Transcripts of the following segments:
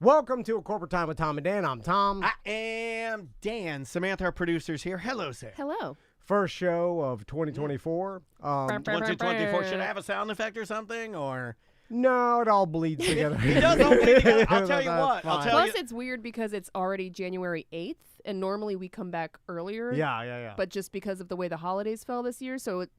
Welcome to A Corporate Time with Tom and Dan. I'm Tom. I am Dan. Samantha, our producer's here. Hello, Sam. Hello. First show of 2024. 2024. Should I have a sound effect or something? Or No, it all bleeds together. it does all bleed together. I'll tell you That's what. I'll fine. tell Plus, you. it's weird because it's already January 8th, and normally we come back earlier. Yeah. But just because of the way the holidays fell this year, so it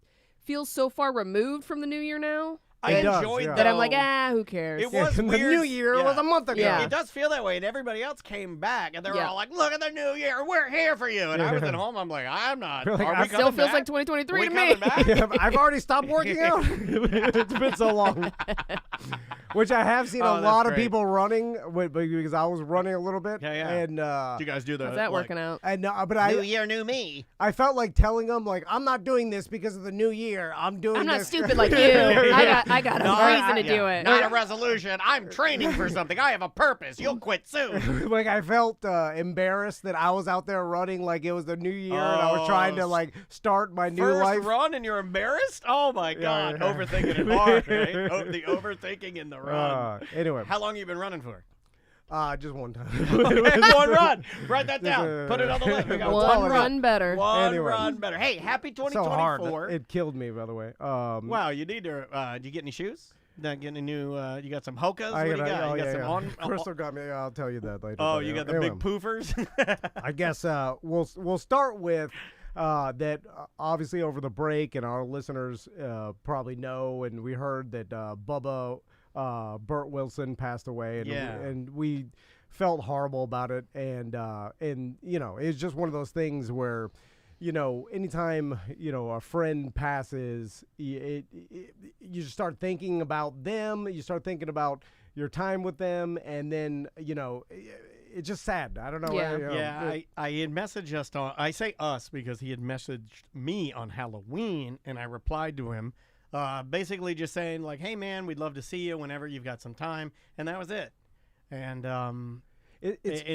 feels so far removed from the new year now I It does, enjoyed yeah. that I'm like, though, who cares? It was the weird. new year was a month ago. Yeah. It does feel that way, and everybody else came back, and they were Yeah. all like, "Look at the new year, we're here for you." And I was at home. I'm like, "I'm not." You're like, Are I we Still coming feels back? like 2023 we to coming me. back? Yeah, I've already stopped working out. It's been so long. Which I have seen Oh, a that's lot of great. people running because I was running a little bit. Yeah. And Did you guys do the? How's that like, working out? but New I year, new me. felt like telling them like I'm not doing this because of the new year. I'm doing. I'm not this stupid like you. I got No, a reason to do it. Not a resolution. I'm training for something. I have a purpose. You'll quit soon. Like I felt embarrassed that I was out there running like it was the new year and I was trying to like start my new First life. run and you're embarrassed? Oh my God. yeah. Overthinking it hard, right? The overthinking in the run. Anyway, How long you been running for? just one time. One run. Write that down. Just, Put it on the list. We got One one run better. One Anyway. run better. Hey, happy So 2024. hard. It killed me, by the way. Wow, you need to. Do you get any shoes? Not getting a new. You got some Hokas? What I do you got, got? oh, You got yeah, some yeah. on. Crystal got me. I'll tell you that later. Oh, but, you got the anyway, big poofers. I guess we'll start with that. Obviously, over the break, and our listeners probably know, and we heard that Bubba, Burt Wilson passed away, and Yeah. and we felt horrible about it, and you know, it's just one of those things where, you know, anytime, you know, a friend passes, you just start thinking about them. You start thinking about your time with them, and then, you know, it's just sad. I don't know. Yeah. you know, Yeah, I had messaged us on. I say us because he had messaged me on Halloween, and I replied to him, basically just saying like, "Hey man, we'd love to see you whenever you've got some time," and that was it. And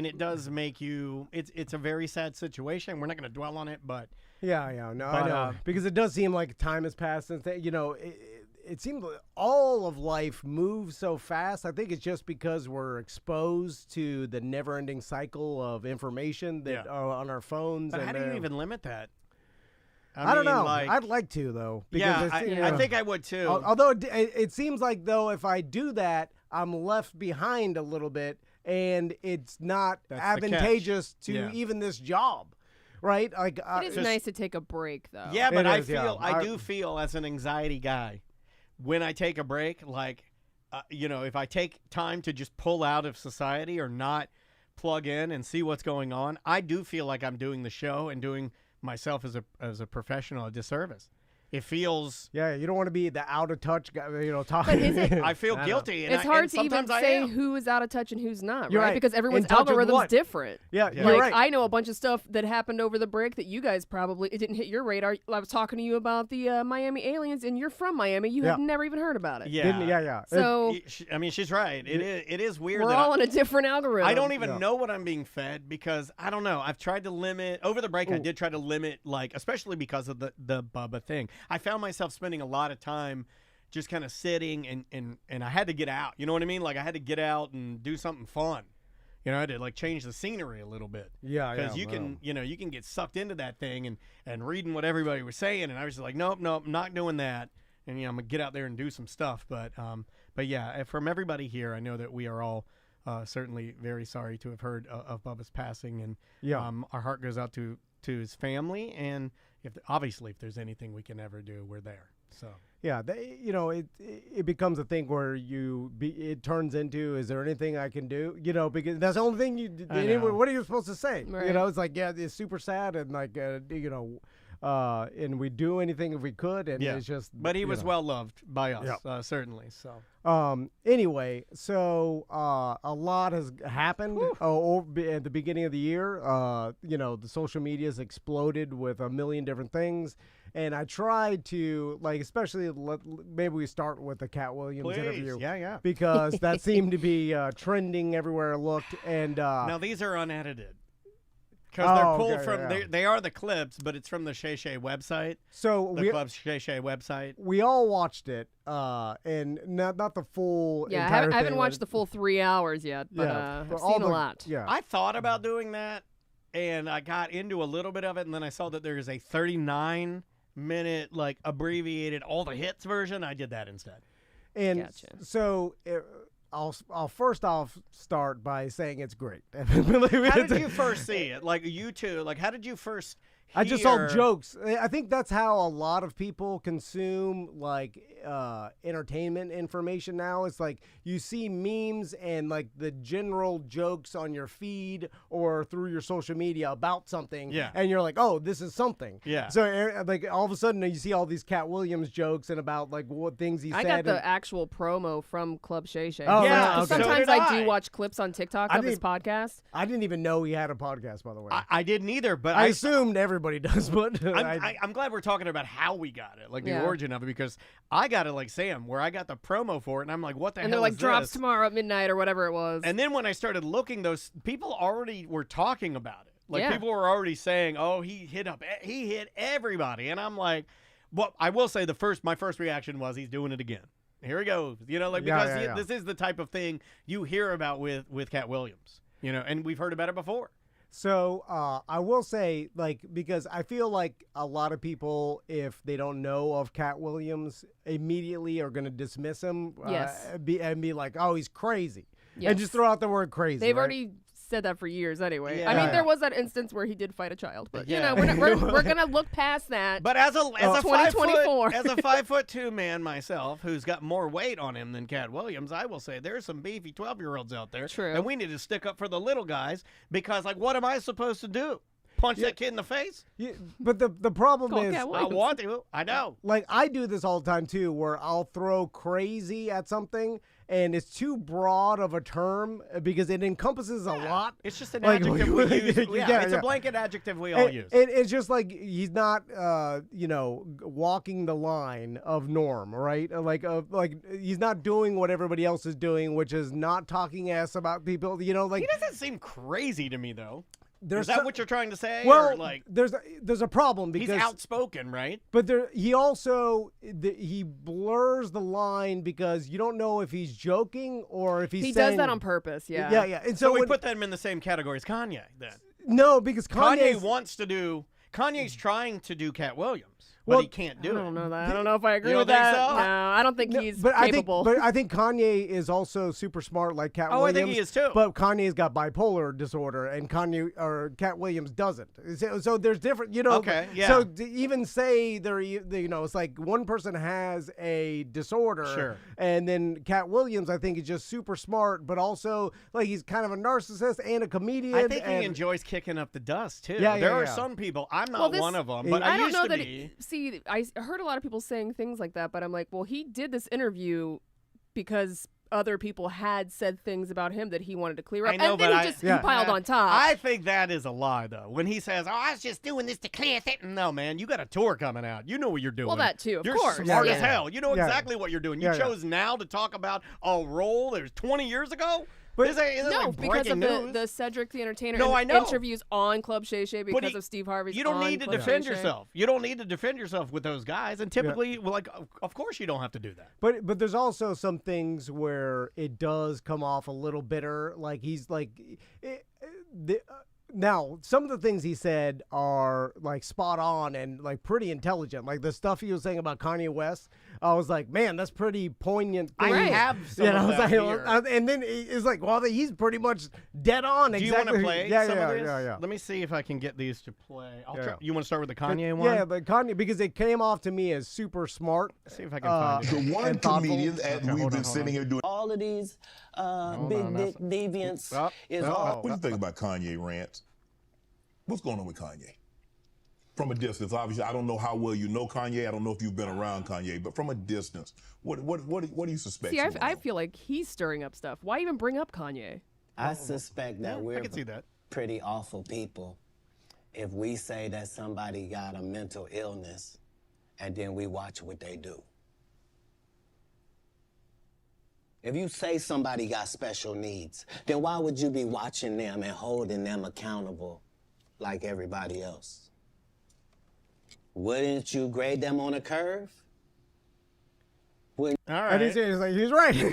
it does make you. It's a very sad situation. We're not going to dwell on it, but yeah, no, I But, know, because it does seem like time has passed since you know. It seems like all of life moves so fast. I think it's just because we're exposed to the never-ending cycle of information that Yeah. are on our phones. but and how do you even limit that? I don't mean, know. like- I'd like to though. yeah, Because it's, you I know, think I would too. Although it seems like though if I do that, I'm left behind a little bit, and it's not That's the catch. advantageous to Yeah. even this job, right? Like It is just- nice to take a break, though. Yeah, but It I is, yeah. feel I do feel as an anxiety guy, when I take a break, like, you know, if I take time to just pull out of society or not plug in and see what's going on, I do feel like I'm doing the show and doing myself as a professional a disservice. It feels. Yeah, you don't want to be the out of touch guy, you know, talking. But is it- I feel know. guilty. And It's I- hard and to even sometimes I say am. who is out of touch and who's not, You're right? right. Because everyone's In touch with algorithm's what? different. Yeah, Yeah. you're Like, right. I know a bunch of stuff that happened over the break that you guys probably, it didn't hit your radar. I was talking to you about the Miami aliens, and you're from Miami. You Yeah. had never even heard about it. Yeah. yeah. So I mean, she's right. It is weird. we're that all on a different algorithm. I don't even Yeah. know what I'm being fed because I don't know. I've tried to limit over the break. I Ooh. did try to limit, like, especially because of the Bubba thing. I found myself spending a lot of time just kind of sitting and I had to get out. You know what I mean? Like I had to get out and do something fun. You know, I had to like change the scenery a little bit. Yeah, Because you can, you know, you can get sucked into that thing and reading what everybody was saying, and I was just like, nope, I'm not doing that. And you know, I'm gonna get out there and do some stuff. But yeah, from everybody here, I know that we are all certainly very sorry to have heard of Bubba's passing, and Yeah. our heart goes out to his family, and obviously if there's anything we can ever do, we're there. So. Yeah, you know, it becomes a thing where it turns into, is there anything I can do? You know, because that's the only thing I anyway, know. what are you supposed to say? You Right. know, it's like, yeah, it's super sad, and like, you know, and we'd do anything if we could, and Yeah. it's just. But he you was know. well loved by us, Yeah. certainly. So. Anyway, so a lot has happened at the beginning of the year. You know, the social media has exploded with a million different things. And I tried to, like, especially maybe we start with the Katt Williams interview. Yeah. Because that seemed to be trending everywhere I looked. And Now these are unedited. Because they're Oh, pulled okay, from, yeah. they are the clips, but it's from the Shay Shay website, So the Club Shay Shay website. we all watched it, and not the full. Yeah, entire I haven't thing, watched the full 3 hours yet, but I've all seen a the- lot. Yeah, I thought about doing that, and I got into a little bit of it, and then I saw that there's a 39-minute, like, abbreviated all the hits version. I did that instead. and Gotcha. so I'll first off start by saying it's great. How did you first see it? Like, you two, like, how did you first I just saw hear- jokes. I think that's how a lot of people consume like entertainment information now. It's like you see memes and like the general jokes on your feed or through your social media about something. Yeah. And you're like, oh, this is something. Yeah. So like all of a sudden you see all these Katt Williams jokes and about like what things he I said. got the and- actual promo from Club Shay Shay. Oh, Yeah, right, okay. Sometimes so did I I. do watch clips on TikTok I of his didn't- podcast. I didn't even know he had a podcast, by the way. I didn't either, but I assumed everybody does, but I'm glad we're talking about how we got it, like the Yeah. origin of it, because I got it like Sam, where I got the promo for it, and I'm like, what the And hell they're like, is drops this? tomorrow at midnight or whatever it was. And then when I started looking, those people already were talking about it. Like Yeah. people were already saying, "Oh, he hit everybody," and I'm like, "Well, I will say my first reaction was he's doing it again. Here he goes." You know, like Yeah, because yeah. this is the type of thing you hear about with Katt Williams. You know, and we've heard about it before. So I will say, like, because I feel like a lot of people, if they don't know of Katt Williams, immediately are going to dismiss him Yes. and be like, oh, he's crazy. Yes. And just throw out the word crazy. They've right? already said that for years anyway. Yeah. I mean, Yeah. there was that instance where he did fight a child, but Yeah. you know, we're gonna look past that. But as a 2024. as a 5'2" man myself, who's got more weight on him than Katt Williams, I will say there's some beefy 12-year-olds out there. True. And we need to stick up for the little guys because, like, what am I supposed to do? Punch that kid in the face? Yeah, but the problem Call is, Katt I Williams. want to. I know. like, I do this all the time, too, where I'll throw crazy at something, and it's too broad of a term because it encompasses a lot. It's just an Like, adjective we use. Yeah, yeah, it's yeah. a blanket adjective we all And, use. and it's just like he's not, walking the line of norm, right? Like he's not doing what everybody else is doing, which is not talking ass about people. You know, like He doesn't seem crazy to me, though. there's Is that so- what you're trying to say? well, or like there's a problem he's because outspoken, right? but he also he blurs the line because you don't know if he's joking or if he's he saying, does that on purpose. Yeah. yeah. And So so we when- put them in the same category as Kanye, then. no, because Kanye Kanye's, wants to do. Kanye's trying to do Katt Williams, but Well, he can't I do don't it. know that. I don't know if I agree You with don't think that. so? No, I don't think he's but capable. I think Kanye is also super smart like Katt Oh, I Williams. think he is too. But Kanye's got bipolar disorder, and Katt Williams doesn't. So there's different, Okay, yeah. So to even say it's like one person has a disorder, Sure. and then Katt Williams, I think, is just super smart, but also like he's kind of a narcissist and a comedian. I think and, he enjoys kicking up the dust too. Yeah, there are yeah. some people. I'm Well, not this- one of them, but I, don't used know to that. be. See, I heard a lot of people saying things like that, but I'm like, well, he did this interview because other people had said things about him that he wanted to clear up, I know, and then but he just Yeah. piled on top. I think that is a lie, though. When he says, "Oh, I was just doing this to clear things," no, man, you got a tour coming out. You know what you're doing. Well, that too, of you're course. smart Yeah, as yeah. hell. You know Yeah. exactly what you're doing. You Yeah, yeah. chose now to talk about a role that was 20 years ago. But- This ain't no, like because breaking of news. the Cedric the Entertainer No, and I know. interviews on Club Shay Shay But because of Steve Harvey's. You don't on need to Club defend Shay Shay. yourself. You don't need to defend yourself with those guys. And typically, well, like, of course, you don't have to do that. But there's also some things where it does come off a little bitter. Like he's like, now some of the things he said are like spot on and like pretty intelligent. Like the stuff he was saying about Kanye West, I was like, man, that's pretty poignant. I things. have some You know, of it's that like- here. and then it's like, well, he's pretty much dead on. Do you exactly. want to play Yeah, some yeah, of this? yeah. Let me see if I can get these to play. I'll Yeah. try. You want to start with the Kanye one? Yeah, but Kanye, because it came off to me as super smart. See if I can find it. The one And thoughtful. comedian, and Okay, we've hold been on. sitting here doing. All of these big dick deviants Oh, is oh. all. What do you think about Kanye rants? What's going on with Kanye? From a distance, obviously, I don't know how well you know Kanye. I don't know if you've been around Kanye, but from a distance, what do you suspect? See, I feel like he's stirring up stuff. Why even bring up Kanye? I suspect that I we're can see that. pretty awful people if we say that somebody got a mental illness and then we watch what they do. If you say somebody got special needs, then why would you be watching them and holding them accountable like everybody else. Wouldn't you grade them on a curve? All right. And he's right. Yeah,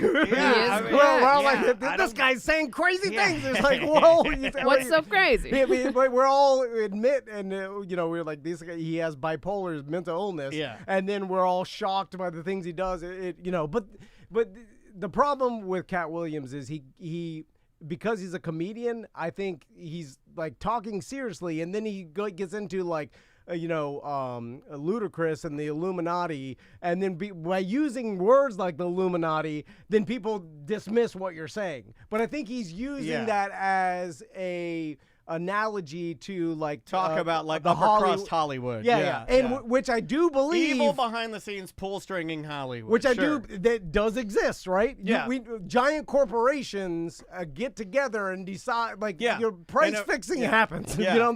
I mean, well, yeah, like this guy's saying crazy Yeah. things. It's like, whoa. What's so crazy? But we're all admit, and we're like, this guy, he has bipolar mental illness. Yeah. And then we're all shocked by the things he does. But the problem with Katt Williams is he because he's a comedian. I think he's like talking seriously, and then he gets into like. Ludicrous and the Illuminati, and then by using words like the Illuminati, then people dismiss what you're saying. But I think he's using that as a analogy to like talk about like the upper crust Hollywood. Yeah. And which I do believe evil behind the scenes pull stringing Hollywood. Which I sure. do that does exist, right? Yeah. Giant corporations get together and decide like your price fixing happens. Yeah.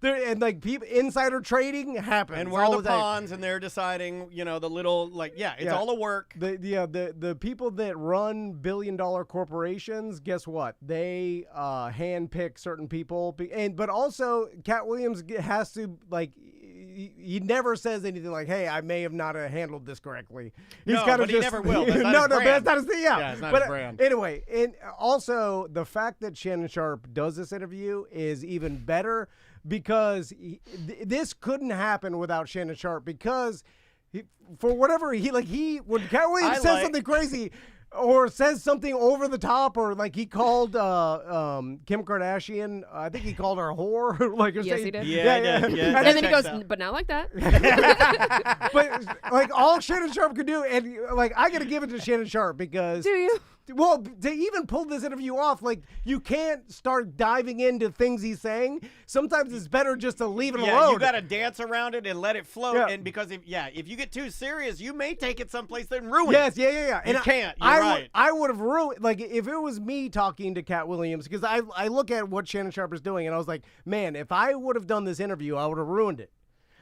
And like people insider trading happens. And we're all the the time. pawns, and they're deciding, the little it's all a work. The people that run billion-dollar corporations, guess what? They handpick certain people. But also, Katt Williams has to like. He never says anything like, "Hey, I may have not handled this correctly." He's But he never will. That's not his but brand. that's not his thing. Yeah, Yeah, it's not but his brand. Anyway, and also the fact that Shannon Sharpe does this interview is even better because this couldn't happen without Shannon Sharpe because for whatever when Katt Williams says something crazy. Or says something over the top, or like he called Kim Kardashian. I think he called her a whore. He did. Yeah. And then he goes, but not like that. But like all Shannon Sharpe could do, and like I gotta give it to Shannon Sharpe because. Do you? Well, to even pull this interview off, like you can't start diving into things he's saying. Sometimes it's better just to leave it alone. You got to dance around it and let it float. Yeah. And because if you get too serious, you may take it someplace and ruin Yes, it. yeah. You can't. You're right. I would have ruined, like, if it was me talking to Katt Williams, because I look at what Shannon Sharpe is doing, and I was like, man, if I would have done this interview, I would have ruined it.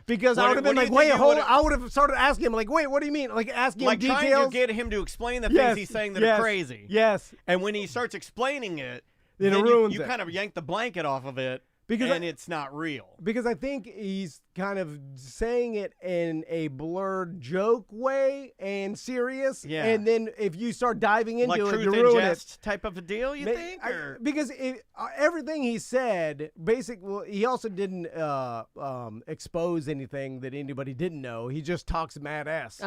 Because I would have been like, wait, I would have started asking him, like, wait, what do you mean? Like, asking him details. Trying to get him to explain the things he's saying that are crazy. Yes. And when he starts explaining it, then it ruins you it. kind of yank the blanket off of it, and it's not real. Because I think he's kind of saying it in a blurred joke way and serious. Yeah. And then if you start diving into like it, truth you and ruin jest it. type of a deal, you think? Because everything he said, basically, he also didn't expose anything that anybody didn't know. He just talks mad ass.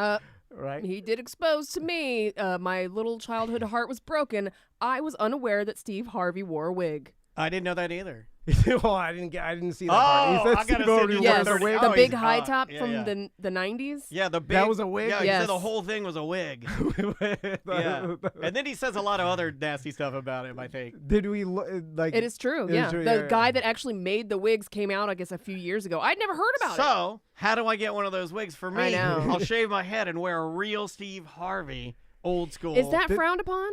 Right. He did expose to me. My little childhood heart was broken. I was unaware that Steve Harvey wore a wig. I didn't know that either. Well, I didn't see that part. He said I gotta Steve Harvey send you Yes, wore the wig. the Oh, big he's high hot. top Yeah, from yeah. the 90s. Yeah, the big. That was a wig? Yeah, he Yes. said the whole thing was a wig. Yeah. And then he says a lot of other nasty stuff about him, I think. Did we like? It is true, It is yeah. true, The yeah. guy that actually made the wigs came out, I guess, a few years ago. I'd never heard about it. So, how do I get one of those wigs for me? I know. I'll shave my head and wear a real Steve Harvey, old school. Is that frowned upon?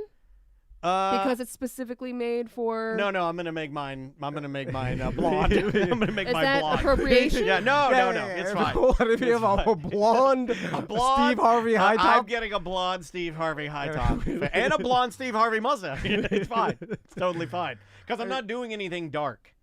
Because it's specifically made for... No, I'm gonna make mine. I'm gonna make mine blonde. I'm gonna make Is mine that blonde. appropriation? Yeah, no, it's fine. What if you have a blonde Steve Harvey high I'm top? getting a blonde Steve Harvey high top and a blonde Steve Harvey mustache. It's fine. It's totally fine because I'm not doing anything dark.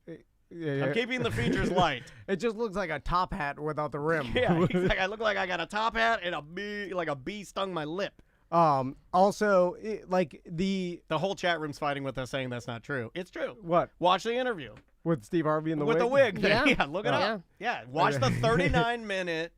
Yeah. I'm keeping the features light. It just looks like a top hat without the rim. Yeah, exactly. I look like I got a top hat and a bee stung my lip. Also, the whole chat room's fighting with us saying that's not true. It's true. What? Watch the interview With Steve Harvey in the with wig? the wig. Yeah. Look it up. Yeah, watch the 39-minute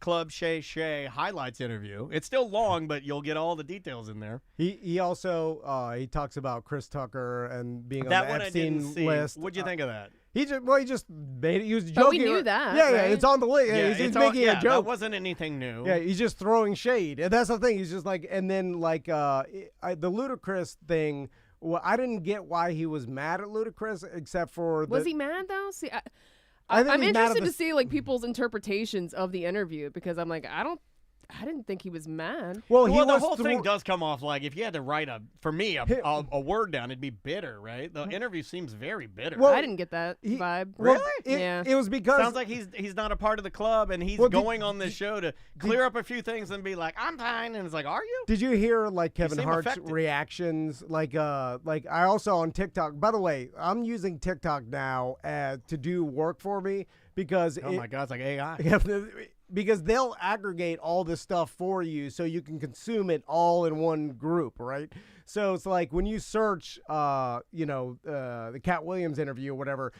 Club Shay Shay highlights interview. It's still long, but you'll get all the details in there. He also he talks about Chris Tucker and being That on one the I didn't Epstein see. list. What'd you think of that? He just made it. He was joking. But we knew that, Yeah, right? it's on the list. Yeah, he's making a That joke. wasn't anything new. Yeah, he's just throwing shade. And that's the thing. He's just like, and then the Ludacris thing. Well, I didn't get why he was mad at Ludacris, except for Was he mad, though? See, I think I'm he's mad at interested the- to see, like, people's interpretations of the interview because I'm like, I didn't think he was mad. Well, the whole thing does come off like if you had to write for me a word down, it'd be bitter, right? The interview seems very bitter. Well, I didn't get that vibe. Really? Yeah. It was because sounds like he's not a part of the club, and he's going on this show to clear up a few things and be like, "I'm fine," and it's like, "Are you?" Did you hear like Kevin seem Hart's affected. reactions? Like I also on TikTok. By the way, I'm using TikTok now to do work for me because Oh my God, it's like AI. because they'll aggregate all this stuff for you so you can consume it all in one group, right? So it's like when you search, the Katt Williams interview or whatever,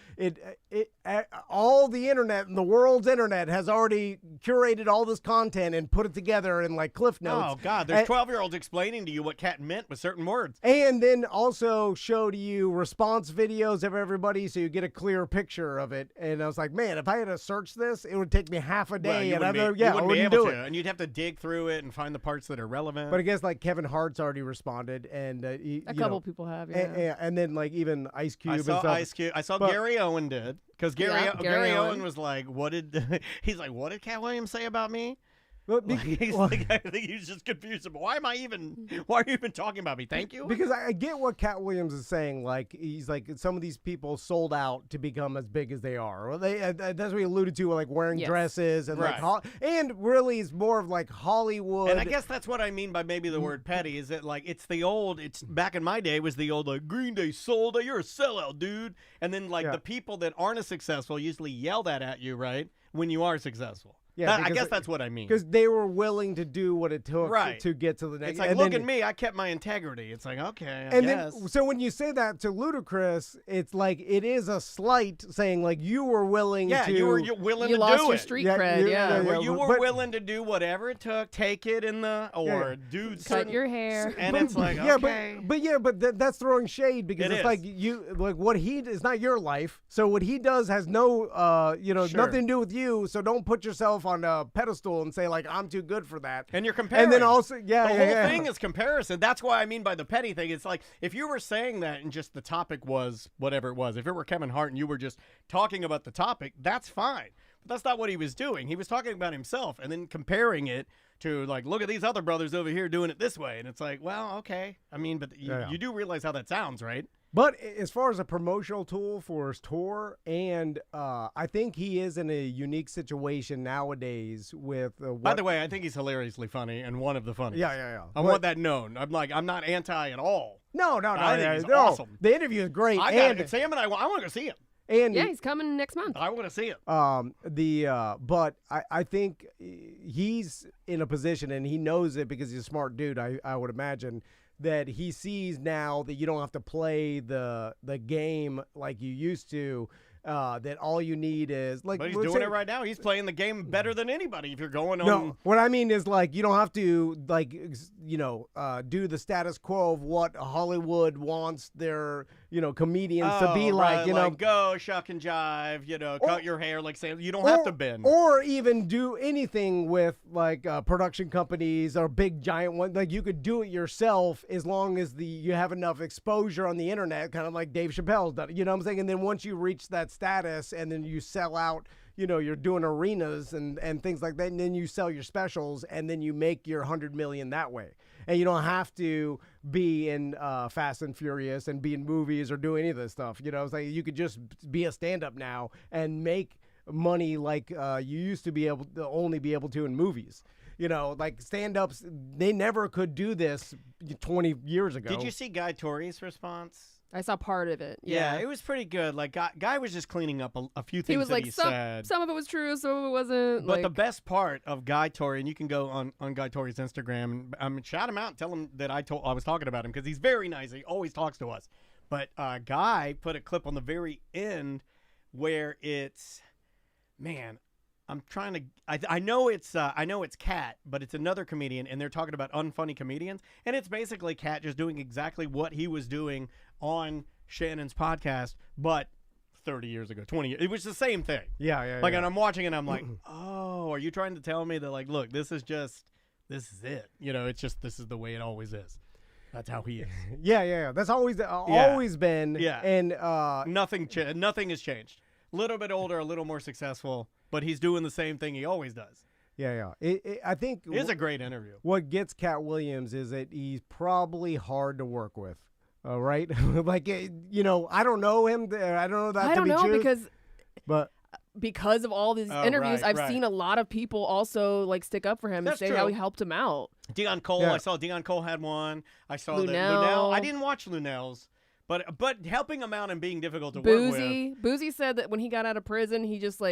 all the internet and the world's internet has already curated all this content and put it together in like Cliff Notes. Oh God, there's 12-year-olds explaining to you what Katt meant with certain words. And then also show to you response videos of everybody so you get a clear picture of it. And I was like, man, if I had to search this, it would take me half a day. You wouldn't be able to, and you'd have to dig through it and find the parts that are relevant. But I guess like Kevin Hart's already responded, and a couple people have, yeah. And then like even Ice Cube. I saw and stuff. Ice Cube. I saw Gary Owen did because Gary Gary Owen Owen was like, "What did he's like? What did Katt Williams say about me?" But Like, he's like, I think he's just confused. But why are you even talking about me? Thank you. Because I get what Katt Williams is saying. Like he's like some of these people sold out to become as big as they are. Well, that's what he alluded to, like wearing dresses and Right. and really it's more of like Hollywood. And I guess that's what I mean by maybe the word petty is that like it's back in my day it was the old like Green Day sold out, you're a sellout, dude. And then like the people that aren't as successful usually yell that at you, right? When you are successful. Yeah, I guess that's what I mean. Because they were willing to do what it took to get to the next. It's like, look at me, I kept my integrity. It's like, okay, I guess. Then, so when you say that to Ludacris, it's like it is a slight saying like you were willing to. Yeah, you're willing to do it. You lost your street cred, yeah. Where you were willing to do whatever it took, take it in the, or do Cut certain, your hair. and it's like, okay. But that's throwing shade because It it's is. like what he is not your life. So what he does has no, nothing to do with you. So don't put yourself on a pedestal and say like I'm too good for that. And you're comparing. And then also, the whole thing is comparison. That's why I mean by the petty thing. It's like if you were saying that and just the topic was whatever it was. If it were Kevin Hart and you were just talking about the topic, that's fine. But that's not what he was doing. He was talking about himself and then comparing it to like, look at these other brothers over here doing it this way. And it's like, well, okay. I mean, but you do realize how that sounds, right? But as far as a promotional tool for his tour, and I think he is in a unique situation nowadays with. By the way, I think he's hilariously funny and one of the funniest. Yeah. I want that known. I'm not anti at all. No. I think he's awesome. The interview is great. Sam and I want to go see him. And yeah, he's coming next month. I want to see it. But I think he's in a position, and he knows it because he's a smart dude. I would imagine that he sees now that you don't have to play the game like you used to. That all you need is like. But he's doing it right now. He's playing the game better than anybody. If you're going on. No, what I mean is like you don't have to like do the status quo of what Hollywood wants their comedians to be like. Go shuck and jive. Cut your hair like Sam. You don't have to bend. Or even do anything with like production companies or big giant ones. Like you could do it yourself as long as you have enough exposure on the internet, kind of like Dave Chappelle's done. You know what I'm saying? And then once you reach that status and then you sell out, you're doing arenas and things like that, and then you sell your specials and then you make your 100 million that way. And you don't have to be in Fast and Furious and be in movies or do any of this stuff. It's like you could just be a stand-up now and make money like you used to only be able to in movies. Like stand-ups, they never could do this 20 years ago. Did you see Guy Tori's response? I saw part of it. Yeah, it was pretty good. Like, Guy was just cleaning up a few things he was that like, he said. Some of it was true, some of it wasn't. But the best part of Guy Tori, and you can go on Guy Tori's Instagram and shout him out and tell him that I was talking about him because he's very nice. He always talks to us. But Guy put a clip on the very end where it's, man, I'm trying to. I know it's Katt, but it's another comedian, and they're talking about unfunny comedians, and it's basically Katt just doing exactly what he was doing on Shannon's podcast, but 30 years ago, 20 years. It was the same thing. Yeah. And I'm watching it, and I'm like, oh, are you trying to tell me that like, look, this is it? It's just this is the way it always is. That's how he is. Yeah. That's always been. Yeah. And nothing has changed. A little bit older, a little more successful, but he's doing the same thing he always does. Yeah. I think It's a great interview. what gets Katt Williams is that he's probably hard to work with. Right? Like, I don't know him. I don't know that I to don't be know true. because But of all these Oh, interviews, right, I've right. seen a lot of people also like stick up for him That's and say how true. he helped him out. Dion Cole, Yeah. I saw Dion Cole had one. I saw that Lunel. Lunel. I didn't watch Lunel's, but helping him out and being difficult to work with. Boozy said that when he got out of prison, he just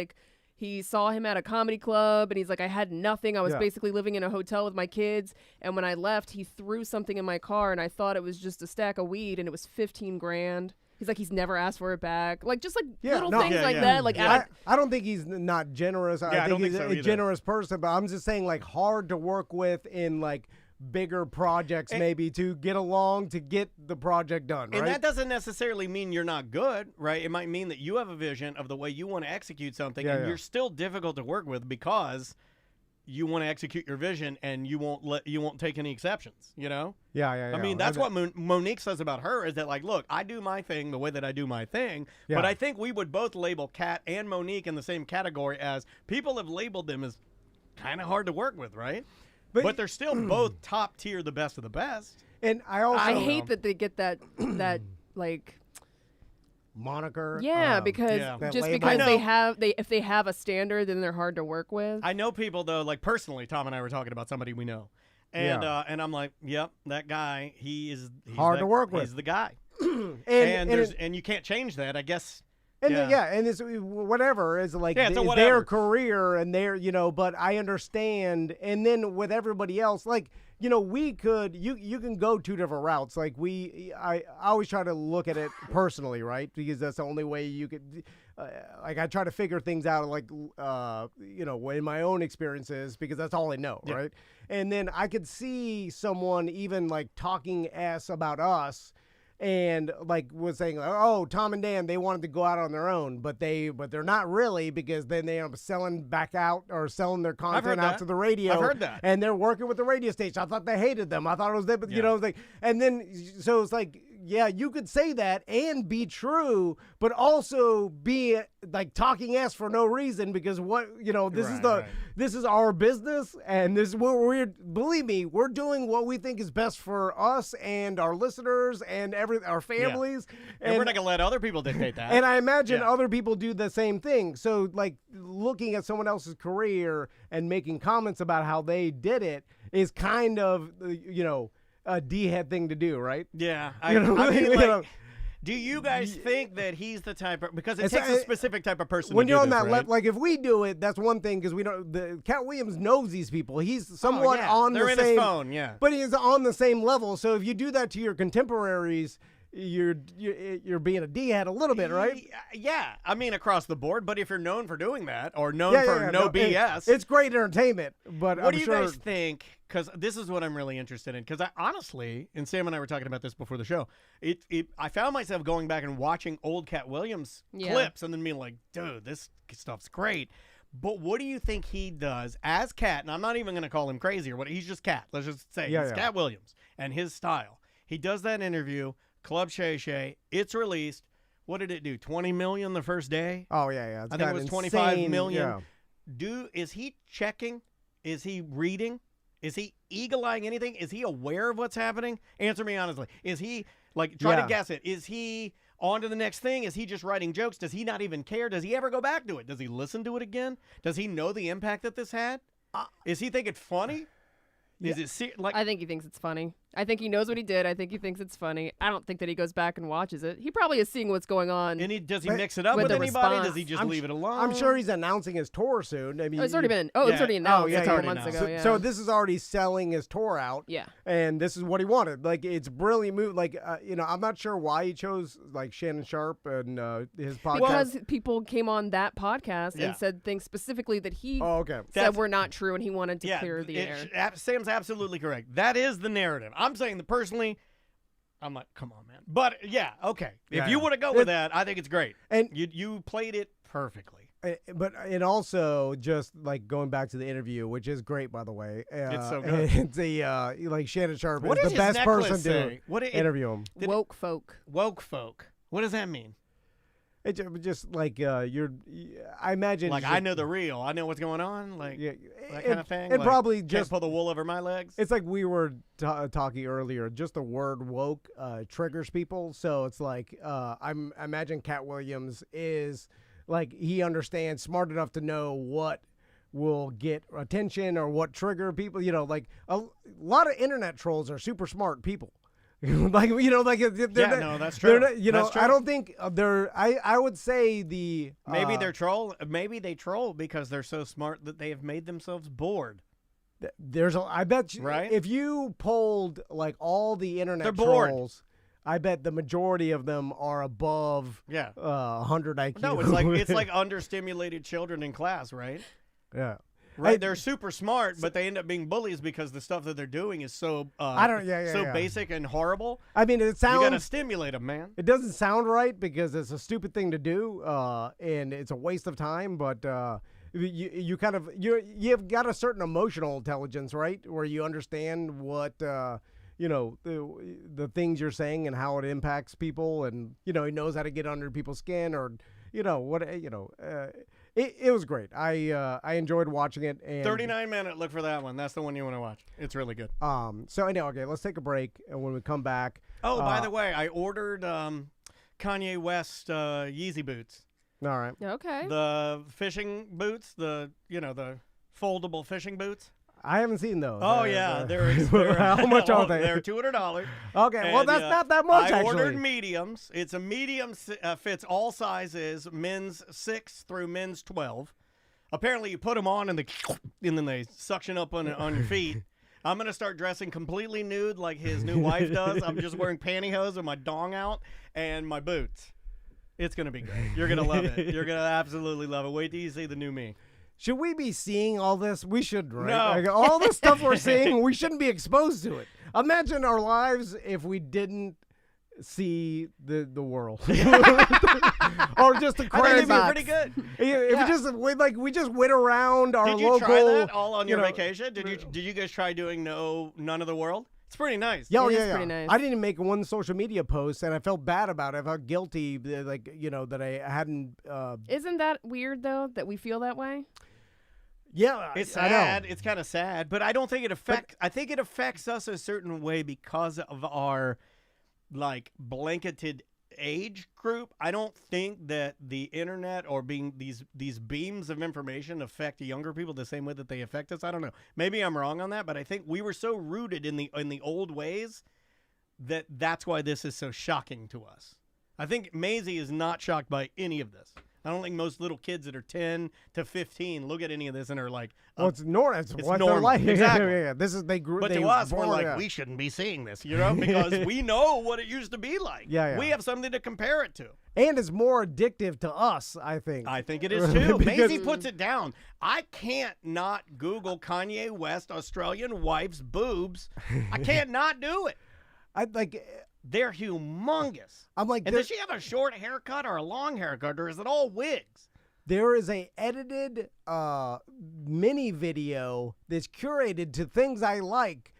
he saw him at a comedy club and he's like, I had nothing. I was Yeah. basically living in a hotel with my kids. And when I left, he threw something in my car and I thought it was just a stack of weed and it was 15 grand. He's like, he's never asked for it back. Like, just little things Yeah, like yeah. that. Like, I don't think he's not generous. Yeah, I I don't think think he's so a either. generous person, but I'm just saying, like, hard to work with in, like, bigger projects maybe to get along to get the project done, right? And that doesn't necessarily mean you're not good, right? It might mean that you have a vision of the way you want to execute something, Yeah, and yeah. you're still difficult to work with because you want to execute your vision, and you won't take any exceptions. You know? Yeah. I mean, that's what Monique says about her is that, like, look, I do my thing the way that I do my thing, Yeah. but I think we would both label Katt and Monique in the same category as people have labeled them as kind of hard to work with, right? But they're still both top tier, the best of the best. And I also I hate that they get that like moniker. because Yeah. That just label. because I know. if they have a standard, then they're hard to work with. I know people though, like personally, Tom and I were talking about somebody we know, and Yeah. and I'm like, yep, that guy, he's Hard to work with. He's the guy, and and you can't change that, I guess. And Yeah. and it's whatever is like Yeah, it's a it's whatever. their career and their but I understand. And then with everybody else, like we could you can go two different routes. Like I always try to look at it personally, right? Because that's the only way you could. Like I try to figure things out, like in my own experiences, because that's all I know, Yeah. right? And then I could see someone even like talking ass about us. And like was saying, like, oh, Tom and Dan, they wanted to go out on their own, but they're not really, because then they end up selling back out or selling their content heard out that. to the radio. I've heard that. And they're working with the radio station. I thought they hated them. I thought it was them, but Yeah. like, and then so it's like, yeah, you could say that and be true, but also be like talking ass for no reason, because this is our business, and this is what believe me, we're doing what we think is best for us and our listeners and our families. And we're not gonna let other people dictate that. And I imagine Yeah. other people do the same thing. So, like, looking at someone else's career and making comments about how they did it is kind of, a D-head thing to do, right? Yeah, You know, I mean, you like, know. do you guys think that he's the type of, because it It's takes a- a specific type of person When to you're do on this, that right? like if we do it, that's one thing, because we don't. Katt Williams knows these people. He's somewhat yeah. on They're the in same. his phone, yeah. But he's on the same level. So if you do that to your contemporaries, you're being a D-head a little bit, right? Yeah, I mean across the board. But if you're known for doing that, or known Yeah, for yeah, no no, BS, it's great entertainment. But what I'm do you sure. guys think? Because this is what I'm really interested in. Because I honestly, and Sam and I were talking about this before the show, I found myself going back and watching old Katt Williams Yeah. clips and then being like, dude, this stuff's great. But what do you think he does as Katt? And I'm not even going to call him crazy or what. He's just Katt. Let's just say Yeah, he's yeah. Katt Williams and his style. He does that interview, Club Shay Shay. It's released. What did it do? 20 million the first day? Oh yeah. It's I think it got was 25 insane- million. Yeah. Is he checking? Is he reading? Is he eagle-eyeing anything? Is he aware of what's happening? Answer me honestly. Is he, like, try Yeah. to guess it. Is he on to the next thing? Is he just writing jokes? Does he not even care? Does he ever go back to it? Does he listen to it again? Does he know the impact that this had? Is he think it's funny? Is it like? I think he thinks it's funny. I think he knows what he did. I think he thinks it's funny. I don't think that he goes back and watches it. He probably is seeing what's going on. And does he But- mix it up with with the anybody? response. Does he just I'm leave sh- it alone? I'm sure he's announcing his tour soon. I mean, It's already been. Oh, Yeah. it's already announced yeah, a couple already months announced. ago. So, Yeah. so this is already selling his tour out. Yeah. And this is what he wanted. Like, it's brilliant move. Like, I'm not sure why he chose like Shannon Sharp and his podcast. Because people came on that podcast Yeah. and said things specifically that he Oh, okay. said That's- were not true, and he wanted to clear the air. Sam's absolutely correct. That is the narrative. I'm saying that personally, I'm like, come on, man. But yeah, okay. If Yeah, you yeah. want to go with that, I think it's great. And You played it perfectly. but it also just like going back to the interview, which is great, by the way. It's so good. It's like Shannon Sharp What is does the his best necklace person say? to interview him. Did it- Woke folk. Woke folk. What does that mean? just like I imagine. Like I know the real. I know what's going on. Like that kind of thing. It like, probably can't just pull the wool over my legs. It's like we were talking earlier. Just the word woke triggers people. So it's like I imagine Katt Williams is like he understands, smart enough to know what will get attention or what trigger people. You know, like a lot of internet trolls are super smart people. Like No, that's true. That's true. I don't think they're. I would say maybe they're troll. Maybe they troll because they're so smart that they have made themselves bored. I bet you, right? If you polled like all the internet they're bored. trolls, I bet the majority of them are above 100 IQ. No, it's like understimulated children in class, right? Yeah. Right, they're super smart, but they end up being bullies because the stuff that they're doing is so basic and horrible. I mean, it sounds. You gotta stimulate them, man. It doesn't sound right because it's a stupid thing to do, and it's a waste of time. But you've got a certain emotional intelligence, right, where you understand what the things you're saying and how it impacts people, and he knows how to get under people's skin, or It was great. I enjoyed watching it. And 39-minute. Look for that one. That's the one you want to watch. It's really good. So anyway, okay, let's take a break, and when we come back. Oh, by the way, I ordered Kanye West Yeezy boots. All right. Okay. The fishing boots, the foldable fishing boots. I haven't seen those. Oh yeah, they're how much are they? They're $200. Okay, well that's not that much. I actually. ordered mediums. It's a medium, fits all sizes, men's 6 through men's 12. Apparently, you put them on and then they suction up on your feet. I'm gonna start dressing completely nude like his new wife does. I'm just wearing pantyhose with my dong out and my boots. It's gonna be great. You're gonna love it. You're gonna absolutely love it. Wait till you see the new me. Should we be seeing all this? We should, right? No. Like, all the stuff we're seeing, we shouldn't be exposed to it. Imagine our lives if we didn't see the world, or just a I think crazy. it'd be pretty good. If we just went around our Did you local. try that all on your vacation? Did you guys try doing none of the world? It's pretty nice. Yeah, It is yeah. pretty nice. I didn't make one social media post, and I felt bad about it. I felt guilty, that I hadn't. Isn't that weird though that we feel that way? Yeah, It's I sad. know. It's kind of sad, but I don't think it affects. I think it affects us a certain way because of our blanketed age group. I don't think that the internet or being these beams of information affect younger people the same way that they affect us. I don't know. Maybe I'm wrong on that, but I think we were so rooted in the old ways that's why this is so shocking to us. I think Maisie is not shocked by any of this. I don't think most little kids that are 10 to 15 look at any of this and are like, well, it's normal. It's what normal. they're like. Exactly. Yeah. This is they grew. But they to us, born, we're like, yeah. we shouldn't be seeing this, because we know what it used to be like. Yeah. We have something to compare it to. And it's more addictive to us, I think. I think it is too. Because- Maisie puts it down. I can't not Google Kanye West Australian wife's boobs. I can't not do it. They're humongous. I'm like, and does she have a short haircut or a long haircut, or is it all wigs? There is a edited mini video that's curated to things I like.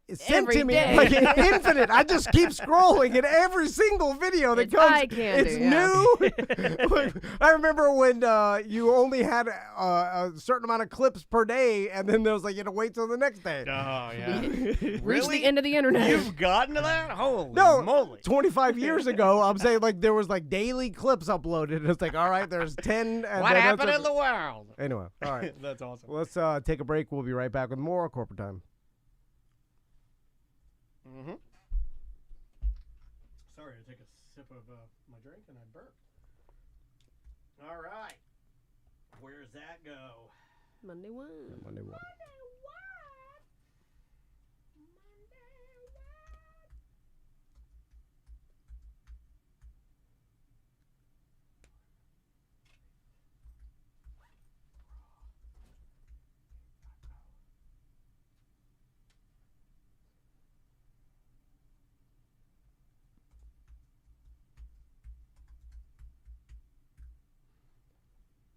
It's sent Every to me day. like infinite. I just keep scrolling, and every single video that It's comes, eye candy, it's yeah. new. I remember when you only had a certain amount of clips per day, and then there was you had to wait till the next day. Oh yeah, Reach really? the end of the internet. You've gotten to that? Holy No, moly! 25 years ago, I'm saying there was daily clips uploaded. And it's all right, there's 10. And What then happened that's in the world? Anyway, all right. That's awesome. Let's take a break. We'll be right back with more corporate time. Mm-hmm. Sorry, I take a sip of my drink and I burped. All right. Where's that go? Monday one. Monday one.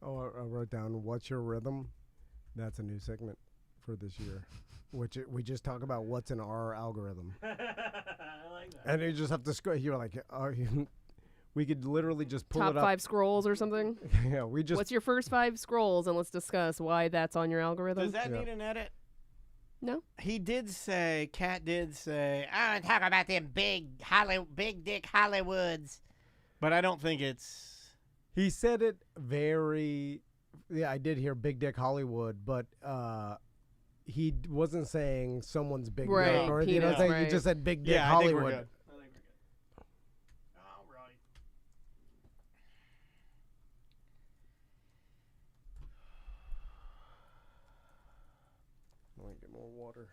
Oh, I wrote down, what's your rhythm? That's a new segment for this year, which we just talk about what's in our algorithm. I like that. And you just have to scroll. You're like, We could literally just pull Top it up. 5 scrolls or something. Yeah, we just. What's your first 5 scrolls, and let's discuss why that's on your algorithm. Does that need an edit? No. He did say, Katt did say, I don't talk about them big dick Hollywoods. But I don't think it's. He said it very. Yeah, I did hear Big Dick Hollywood, but he wasn't saying someone's big Right, dick or you know, penis, he just said Big Dick Yeah, I think Hollywood. we're good. All right. Let me get more water.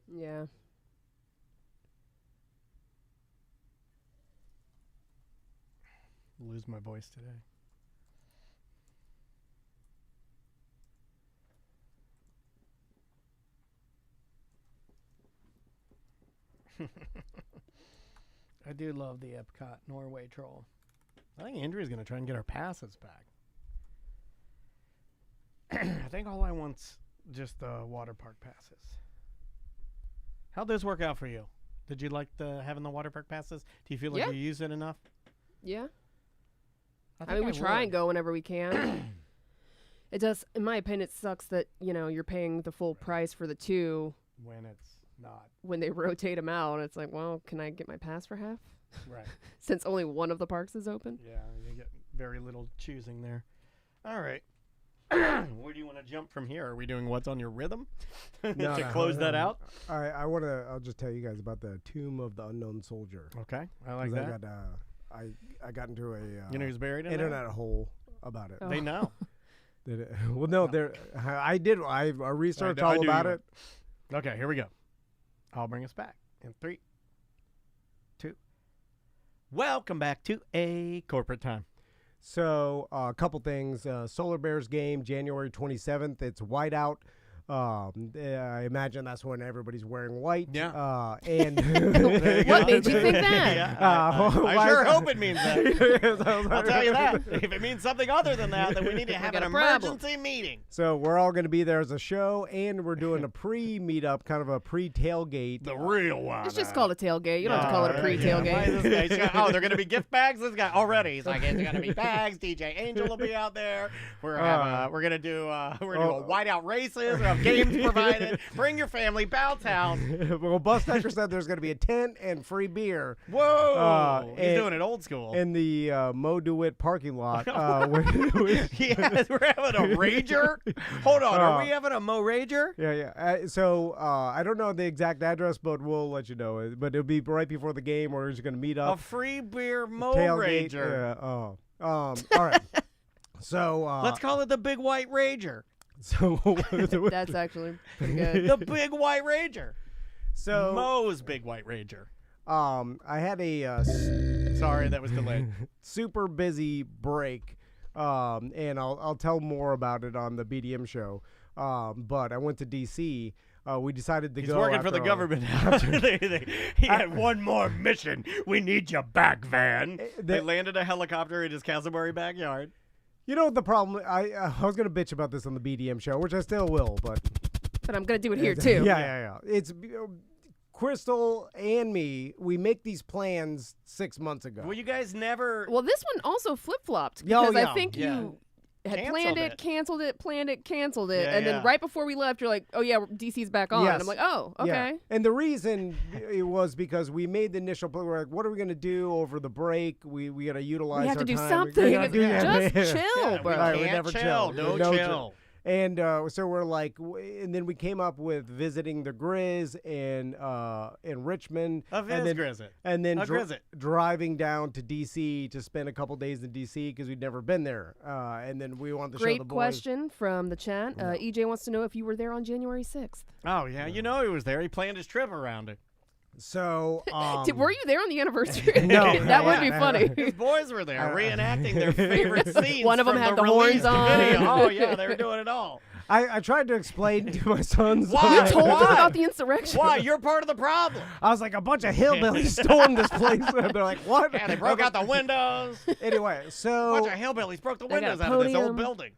Yeah. Lose my voice today. I do love the Epcot Norway troll. I think Andrea's going to try and get our passes back. I think all I want's just the water park passes. How'd this work out for you? Did you like having the water park passes? Do you feel like Yeah. you use it enough? Yeah. I think mean, we try and would. go whenever we can. It does, in my opinion, it sucks that, you're paying the full price for the 2 When it's not. when they rotate them out. It's like, well, can I get my pass for half? Right. Since only one of the parks is open. Yeah, you get very little choosing there. All right. Where do you want to jump from here? Are we doing what's on your rhythm to close that out? I'll just tell you guys about the Tomb of the Unknown Soldier. Okay, I like 'Cause that. I got into a You know who's buried in internet hole about it. Oh. They know. Well, no, I researched I all knew about you it. Okay, here we go. I'll bring us back in 3, 2. Welcome back to A Corporate Time. So a couple things. Solar Bears game, January 27th. It's whiteout. I imagine that's when everybody's wearing white. Yeah. And What made you think that? Yeah, I sure hope it means that. I'll I'll tell you that. If it means something other than that, then we need to have got an a problem. emergency meeting. So we're all going to be there as a show, and we're doing a pre-meetup, kind of a pre-tailgate. The real one. It's just called a tailgate. You don't have to call it a pre-tailgate. Why is this guy oh, they're going to be gift bags? This guy already. He's like, it's going to be bags. DJ Angel will be out there. We're going to do a whiteout races. We'll have games provided. Bring your family. Bounce house. Well, Bus Decker said there's going to be a tent and free beer. Whoa. He's and- doing it old school. In the Mo DeWitt parking lot. Yes, we're having a rager. Hold on, are we having a Mo rager? Yeah. So I don't know the exact address, but we'll let you know. But it'll be right before the game. We're just going to meet A up. free beer Mo Tailgate. rager. Yeah. All right. So Let's call it the Big White Rager. So That's actually pretty good. The Big White Rager. so Mo's Big White Rager. I had a Sorry, that was delayed. super busy break, and I'll tell more about it on the BDM show. But I went to DC. We decided to He's go. working for the government now. He had one more mission. We need you back, Van. They landed a helicopter in his Castleberry backyard. You know what the problem? I was gonna bitch about this on the BDM show, which I still will, but But I'm going to do it here, too. Yeah. It's Crystal and me. We make these plans 6 months ago. Well, you guys never. Well, this one also flip-flopped Oh, because yeah. I think you had Canceled planned it, it. canceled it, planned it, canceled it, Yeah, and yeah. then right before we left, you're like, "Oh yeah, DC's back on." Yes. And I'm like, "Oh, okay." Yeah. And the reason it was because we made the initial plan. We're like, what are we gonna do over the break? We gotta utilize. We have our to do time. something. We gotta do that. Just chill, Yeah, bro. we Right, we can't never chill. chill. No No chill. And so we're like, and then we came up with visiting the Grizz in Richmond, A and then Grizzit. and then A Grizzit. driving down to DC to spend a couple days in DC because we'd never been there. And then we wanted to show the Great boys. question from the chat. EJ wants to know if you were there on January 6th. Oh, yeah. You know he was there. He planned his trip around it. So Were you there on the anniversary? No, that would yeah. be funny. His boys were there reenacting their favorite scenes. One of 'em from had the horns released on. video. Oh, yeah. They were doing it all. I tried to explain to my sons. Why? You told them Why? about the insurrection. Why? You're part of the problem. I was like, a bunch of hillbillies stormed this place. They're like, what? Yeah, they broke out the windows. Anyway, A so bunch of hillbillies broke the They got windows a out of this podium. old building.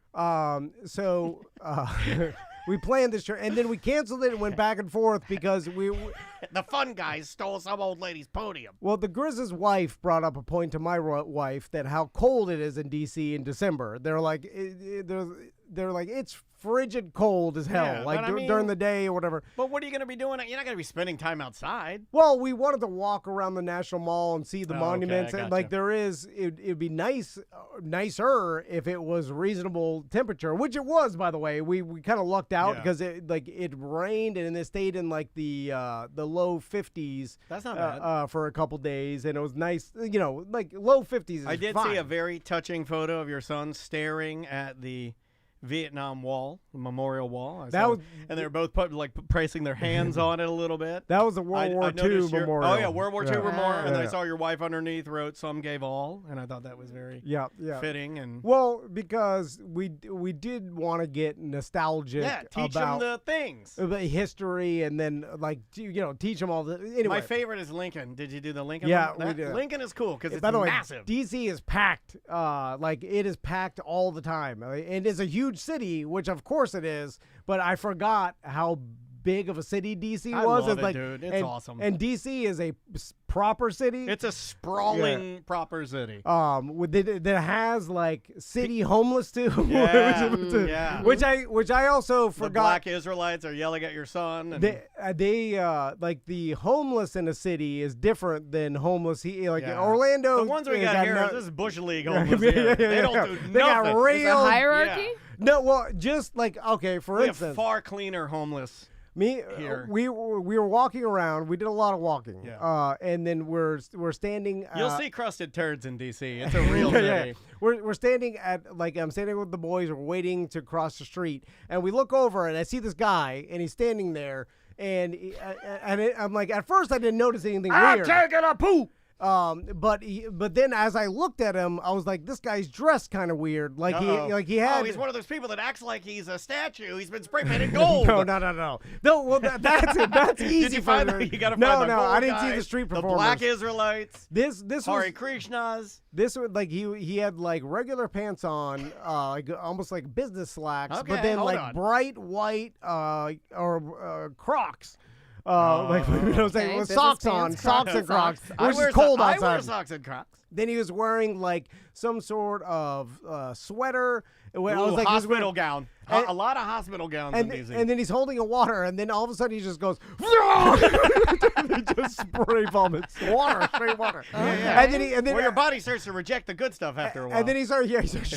We planned this trip, and then we canceled it and went back and forth because The fun guys stole some old lady's podium. Well, the Grizz's wife brought up a point to my wife that how cold it is in D.C. in December. They're like, it's frigid cold as hell, Yeah, like but I mean- during the day or whatever. But what are you going to be doing? You're not going to be spending time outside. Well, we wanted to walk around the National Mall and see the Oh, monuments, okay, I and gotcha. like there is, it'd be nicer if it was reasonable temperature, which it was, by the way. We kind of lucked out Yeah. because it rained and it stayed in like the low 50s. That's not bad. For a couple days, and it was nice. Like low 50s. Is I did fine. see a very touching photo of your son staring at the Vietnam Wall, the Memorial Wall. And they were both placing their hands on it a little bit. That was a World War II noticed memorial. Oh yeah, World War II memorial. And then I Yeah. saw your wife underneath wrote "Some gave all," and I thought that was very Yeah. fitting. And Well, because we did want to get nostalgic teach about them the things. history, and then teach them all the. Anyway, My favorite is Lincoln. Did you do the Lincoln? Yeah, one? we did. Lincoln is cool because it's by the way, massive. DC is packed. Like it is packed all the time. It is a huge city, which of course it is. But I forgot how big of a city DC I was. love It's it, like, dude. It's and, awesome. And DC is a proper city. It's a sprawling proper city. That has like city homeless too. Yeah. Which I also The forgot. black Israelites are yelling at your son. And They like the homeless in a city is different than homeless Yeah. Orlando. The ones we has got here, no- this is Bush League homeless here. They don't do nothing. They got There's a real hierarchy? Yeah. No, well, just like okay, for We have instance, far cleaner homeless. me here. we were walking around. We did a lot of walking. Yeah. And then we're standing. You'll see crusted turds in D.C. It's a real city. We're standing at I'm standing with the boys. We're waiting to cross the street, and we look over, and I see this guy, and he's standing there, and I'm like, at first I didn't notice anything weird. taking a poop. But then as I looked at him, I was like, this guy's dressed kind of weird. Like he had. Oh, he's one of those people that acts like he's a statue. He's been spray painted gold. No. No, well, that's it. That's easy. Did you find the, you gotta no, find the no, I gold didn't see guy, the street the performers. black Israelites. This Hare was Krishnas. this was like he had like regular pants on, like almost like business slacks, but Okay, then hold like on. bright white Crocs. Like you know what I'm saying, Okay, with business socks pants, on, Crocs, socks and and Crocs, socks. which is cold I outside. wear socks and Crocs. Then he was wearing like some sort of sweater. I was Ooh, like, he was hospital wearing- gown. and- A lot of hospital gowns in D.C. and then he's holding a water, and then all of a sudden he just goes, he just spray vomits water, straight water. Yeah. And then Well, your body starts to reject the good stuff after a while. and then he starts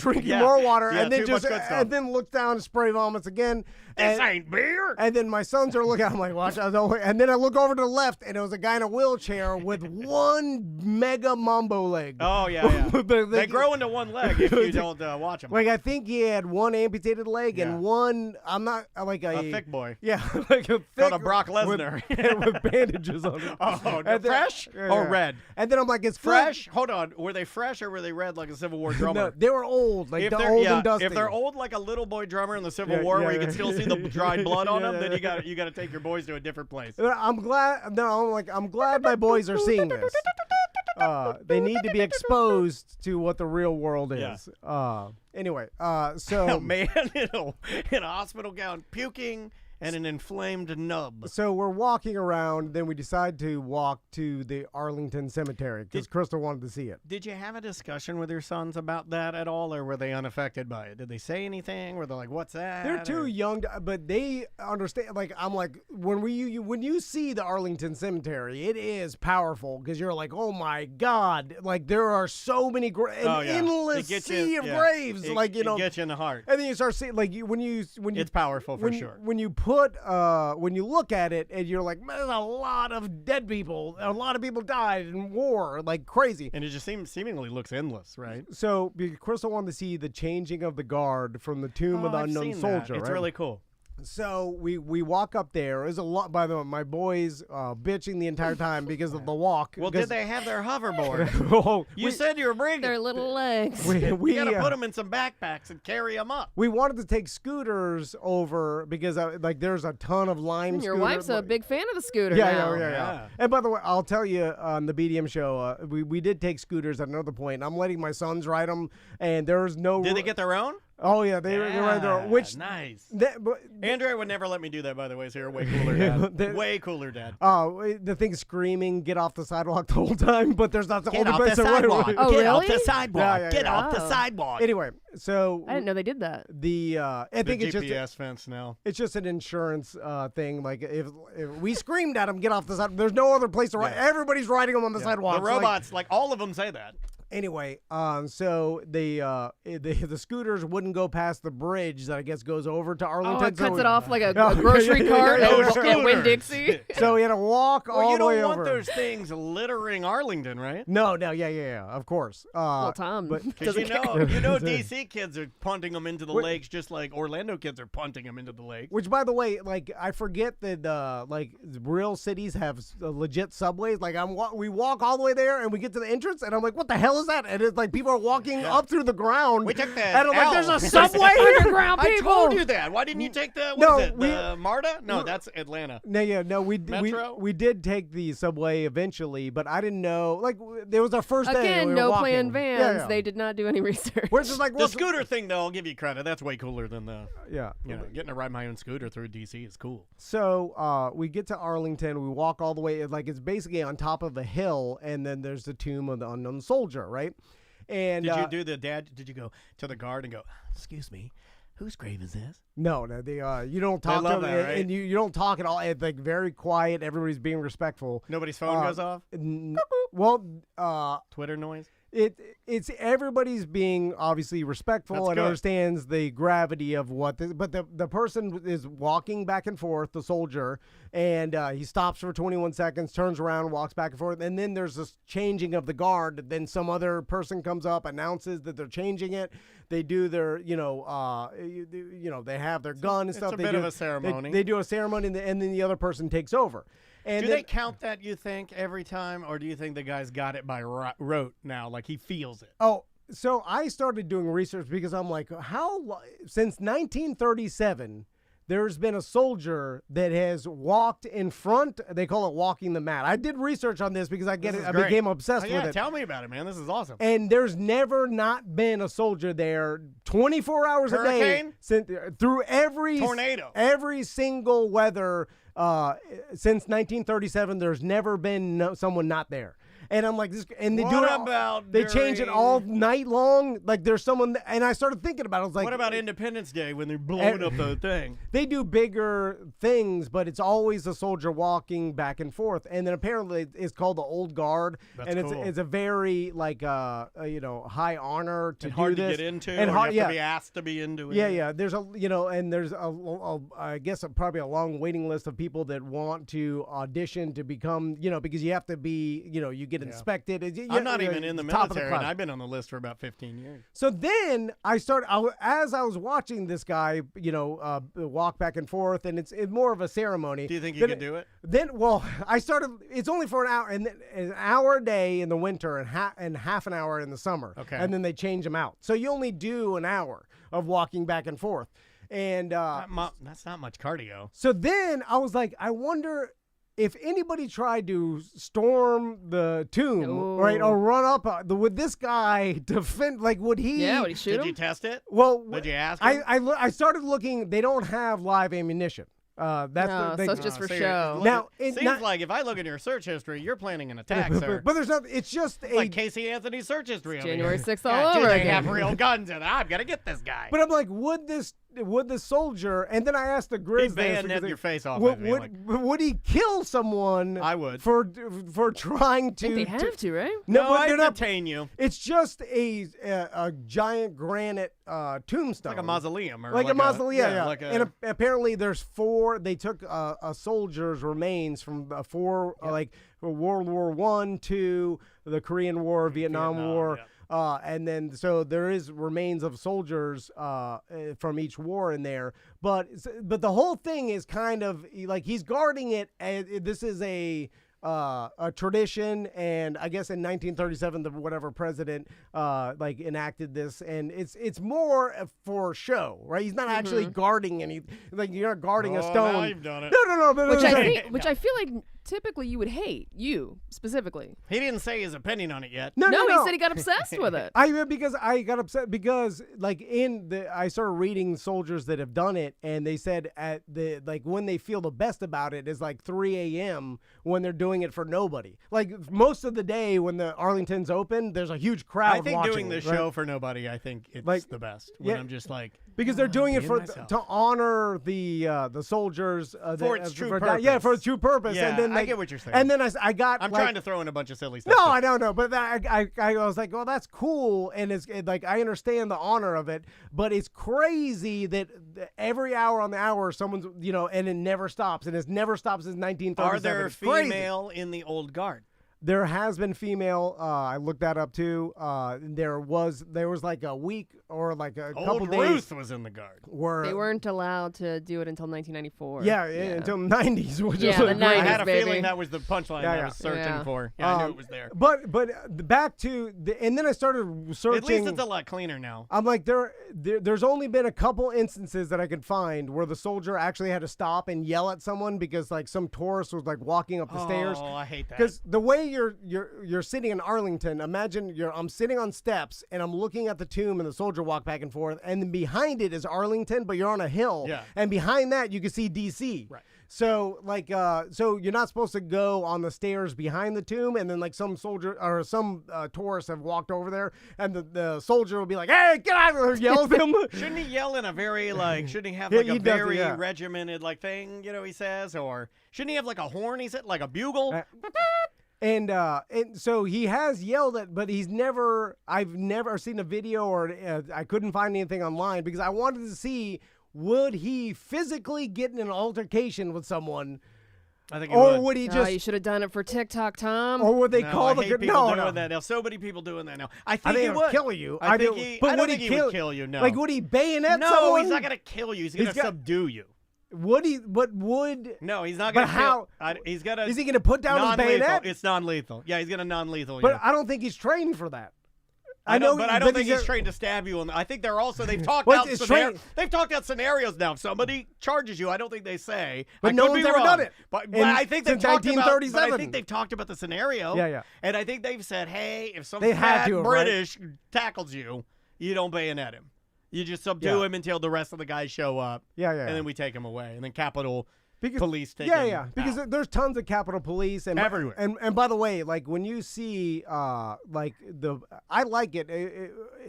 drinking Yeah. more water, Yeah, and then too much just good stuff. and then looks down and spray vomits again. this and, ain't beer. and then my sons are looking at him like, watch out. And then I look over to the left, and it was a guy in a wheelchair with one mega mambo leg. Oh, yeah. They Like, grow into one leg if you don't watch them. Like, I think he had one amputated leg and one, I'm not, like A thick boy. Yeah, like a thick. Called a Brock Lesnar. With bandages on it. Oh, And then- fresh yeah, or yeah. red? And then I'm like, it's good. Fresh? Hold on. Were they fresh or were they red like a Civil War drummer? No, they were old, like if the they're old and dusty. if they're old like a little boy drummer in the Civil Yeah, War yeah, where you yeah. can still see the dried blood on Yeah, them, then yeah. you got to take your boys to a different place. I'm glad. No, I'm glad my boys are seeing this. They need to be exposed to what the real world is. Anyway, so A man in a hospital gown puking and an inflamed nub. So we're walking around. Then we decide to walk to the Arlington Cemetery because Crystal wanted to see it. Did you have a discussion with your sons about that at all, or were they unaffected by it? Did they say anything? Were they like, "What's that?" They're too or- young, but they understand. Like I'm like when you see the Arlington Cemetery, it is powerful because you're like, oh my god, like there are so many Oh, yeah. endless It gets sea you- of yeah. graves. It- Like it know, gets you in the heart. and then you start seeing like when you It's powerful for sure. When you put when you look at it and you're like, man, there's a lot of dead people. A lot of people died in war, like crazy. And it just seemingly looks endless, right? So Crystal wanted to see the changing of the guard from the tomb of the I've unknown seen soldier. that. It's right? really cool. So we walk up there. There's a lot. By the way, my boys bitching the entire time because of the walk. Well, because- did they have their hoverboard? Oh, You said you were bringing. Their little legs. we You gotta uh, put them in some backpacks and carry them up. we wanted to take scooters over because like there's a ton of lime. And your scooter- wife's a big fan of the scooter Yeah, now. yeah. And by the way, I'll tell you on the BDM show, we did take scooters at another point. I'm letting my sons ride them, and there's no. Did they get their own? Oh yeah, they were there. Which nice. but, Andrea would never let me do that, by the way. So you're a way cooler dad. Way cooler dad. the thing screaming, get off the sidewalk the whole time, but there's not the Get only off the place to run. sidewalk. Oh, Get off really? the sidewalk. Yeah. Get off the Oh. sidewalk. Anyway, so I didn't know they did that. I think the it's GPS just fence now. it's just an insurance thing. Like if we screamed at them, get off the sidewalk. There's no other place to ride. Everybody's riding them on the sidewalk. The robots, like all of them, say that. Anyway, so the scooters wouldn't go past the bridge that I guess goes over to Arlington. Oh, it cuts so it off like a Oh, grocery yeah, cart yeah, at yeah. Winn-Dixie. So we had to walk Well, all you the way don't want over. those things littering Arlington, right? No, yeah, of course. Well, Tom but Because doesn't care. you know, DC kids are punting them into the lakes just like Orlando kids are punting them into the lake. which, by the way, like I forget that like real cities have legit subways. Like we walk all the way there and we get to the entrance and I'm like, what the hell is that? And it's like people are walking up through the ground. We took the and I'm like, there's L. a subway here. Underground I people. told you that. Why didn't you take the No, what is it? we- The MARTA? No, that's Atlanta. No, Metro? we did take the subway eventually, but I didn't know. Like it was our first day. Again, we were no walking. planned vans. Yeah, yeah. They did not do any research. We're just like The what's- scooter thing, though, I'll give you credit. That's way cooler than the Yeah. getting to ride my own scooter through DC is cool. So we get to Arlington. We walk all the way. Like it's basically on top of a hill, and then there's the tomb of the unknown soldier, right? And Did you do the dad? Did you go to the guard and go, "Excuse me, whose grave is this?" No, you don't talk love to them, that, right? and you don't talk at all. It's like very quiet. Everybody's being respectful. Nobody's phone goes off. Well, Twitter noise. it's everybody's being obviously respectful That's and good. understands the gravity of what but the person is walking back and forth, the soldier, and he stops for 21 seconds, turns around, walks back and forth, and then there's this changing of the guard. Then some other person comes up, announces that they're changing it. They do their they have their gun and stuff. a They bit do- of a ceremony. They do a ceremony, and then the other person takes over. And Do then, they count that, you think, every time? Or do you think the guy's got it by rote now? Like he feels it? Oh, so I started doing research because I'm like, since 1937, there's been a soldier that has walked in front. They call it walking the mat. I did research on this because I This is I great. became obsessed Oh, yeah, with it. tell me about it, man. This is awesome. And there's never not been a soldier there 24 hours a day Hurricane? through every Tornado. every single weather since 1937. There's never been someone not there. And I'm like, this, and they do What it. about They change it during- all night long. Like there's someone, and I started thinking about it. I was like, What about Independence Day when they're blowing up the thing? they do bigger things, but it's always a soldier walking back and forth. And then apparently it's called the Old Guard, That's and cool. it's a very like high honor to And do hard this. to get into, and or hard, you have to be asked to be into it. yeah. There's and there's I guess probably a long waiting list of people that want to audition to become, because you have to be, you get inspected. I'm not even in the top of military, class. and I've been on the list for about 15 years. So then as I was watching this guy, walk back and forth, and it's more of a ceremony. Do you think you Then could do it? Then, I started. It's only for an hour, and then an hour a day in the winter, and half an hour in the summer. Okay. And then they change them out, so you only do an hour of walking back and forth. And That's not much cardio. so then I was like, I wonder if anybody tried to storm the tomb, right, or run up, would this guy defend? Like, would he? Yeah, would he shoot Did him? you test it? Well, Did you ask him? I started looking. They don't have live ammunition. That's No, the thing. so it's just for So show. Now, it it seems not- like if I look at your search history, you're planning an attack, sir. but there's not. It's just a. Like Casey Anthony's search history. over January here. 6th Yeah, all dude, over they again. have real guns, and I've got to get this guy. But I'm like, would the soldier? And then I asked the Grizz. bayonet your face off, I Would, feel would he kill someone? I would. for trying to. I think they have to, right? no, but I they're not. detain you. It's just a giant granite tombstone, Like a mausoleum, or like a mausoleum. Yeah. Like a, And apparently, there's 4. They took a soldier's remains from 4, like World War I, II, the Korean War, Vietnam War. yeah. And then, so there is remains of soldiers from each war in there, but the whole thing is kind of like he's guarding it. And this is a tradition, and I guess in 1937, the whatever president like enacted this, and it's more for show, right? He's not actually guarding any, like you're not guarding a Oh, stone. now you've done it. No. Which I feel like typically you would hate, you specifically. He didn't say his opinion on it yet. No, he said he got obsessed with it. Because I got upset because like I started reading soldiers that have done it, and they said at the like when they feel the best about it is like 3 a.m. when they're doing it for nobody. Like most of the day when the Arlington's open, there's a huge crowd. I think watching, doing the show for nobody, I think it's Like, the best. When yeah. I'm just like, because they're doing it being for myself. to honor the soldiers For its true purpose. Yeah, for its true purpose. Yeah, and then I get what you're saying. And then I got. I'm like, trying to throw in a bunch of silly stuff. No, too. I don't know, but I was like, well, that's cool, and like I understand the honor of it, but it's crazy that every hour on the hour, someone's and it never stops, and it's never stopped since 1937. Are there It's crazy. female in the old guard? There has been female. I looked that up too. There was like a week or like a couple Old days Ruth was in the guard. where They weren't allowed to do it until 1994. yeah, until the 90s, which Yeah, is the like 90s, I had a baby. feeling that was the punchline Yeah, I yeah. was searching Yeah. for. Yeah, I knew it was there. But back to and then I started searching. At least it's a lot cleaner now. I'm like there's only been a couple instances that I could find where the soldier actually had to stop and yell at someone because like some tourist was like walking up the stairs. Oh, I hate that. Because the way you're sitting in Arlington, imagine I'm sitting on steps and I'm looking at the tomb and the soldier walk back and forth, and then behind it is Arlington, but you're on a hill. Yeah. And behind that you can see DC. Right. So like so you're not supposed to go on the stairs behind the tomb, and then like some soldier or some tourists have walked over there, and the soldier will be like, "Hey, get out of there!" Yell at them. Shouldn't he yell in a very shouldn't he have Yeah, like he a does it, very yeah. regimented like thing, he says, or shouldn't he have like a horn, he said, like a bugle? And so he has yelled at, but I've never seen a video or I couldn't find anything online because I wanted to see, would he physically get in an altercation with someone, I think he or would. would he Oh, just, you should have done it for TikTok, Tom. or would they No, call I the hate people no, doing no. that now. So many people doing that now. I I think think he it would would kill you. I do- think he. but I would don't think he kill, would kill you. No. Like, would he bayonet No, someone? he's not gonna kill you. He's gonna subdue you. Would he? But would? No, he's not But gonna. how? He's gonna. Is he going to put down his non-lethal. bayonet? It's non-lethal. Yeah, he's gonna non-lethal But you. I don't think he's trained for that. I know, but I don't think he's a- trained to stab you. I think they're also they've talked Well, out it's they've talked out scenarios now. If somebody charges you, I don't think they say. But I no could one's be ever wrong, done it. But In- I think they've since talked about. But I 1937. think they've talked about the scenario. Yeah, yeah. And I think they've said, hey, if some They had fat to have, British tackles you, you don't bayonet him. You just subdue Yeah. him until the rest of the guys show up. Yeah, yeah. And then we take him away. And then Capitol Because, Police take yeah, him yeah. Because out. there's tons of Capitol Police and Everywhere. And by the way, like when you see like I like it.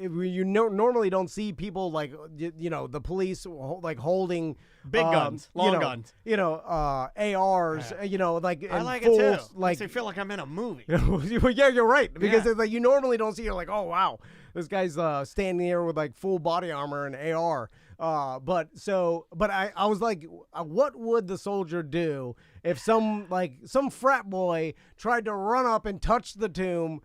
Normally don't see people like the police like holding Big guns, long guns. ARs. Like I in like full, it too. Like Makes me feel like I'm in a movie. yeah, you're right. Because Yeah. it's like you normally don't see. You're like, oh wow, this guy's standing there with like full body armor and AR. But I was like, what would the soldier do if some frat boy tried to run up and touch the tomb?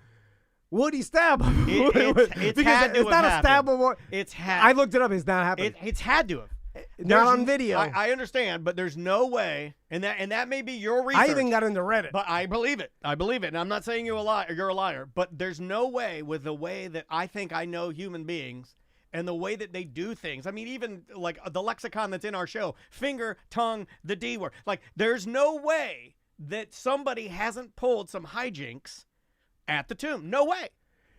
Would he stab him? It's because had to it's not have a happened. stabbable. It's had. I looked it up. It's not happening. It's had to have. Not There's on video. I understand, but there's no way, and that may be your research. I even got into Reddit. But I believe it. I believe it, and I'm not saying you're a liar. But there's no way with the way that I think I know human beings. And the way that they do things. I mean, even like the lexicon that's in our show, finger, tongue, the D word. Like, there's no way that somebody hasn't pulled some hijinks at the tomb. No way.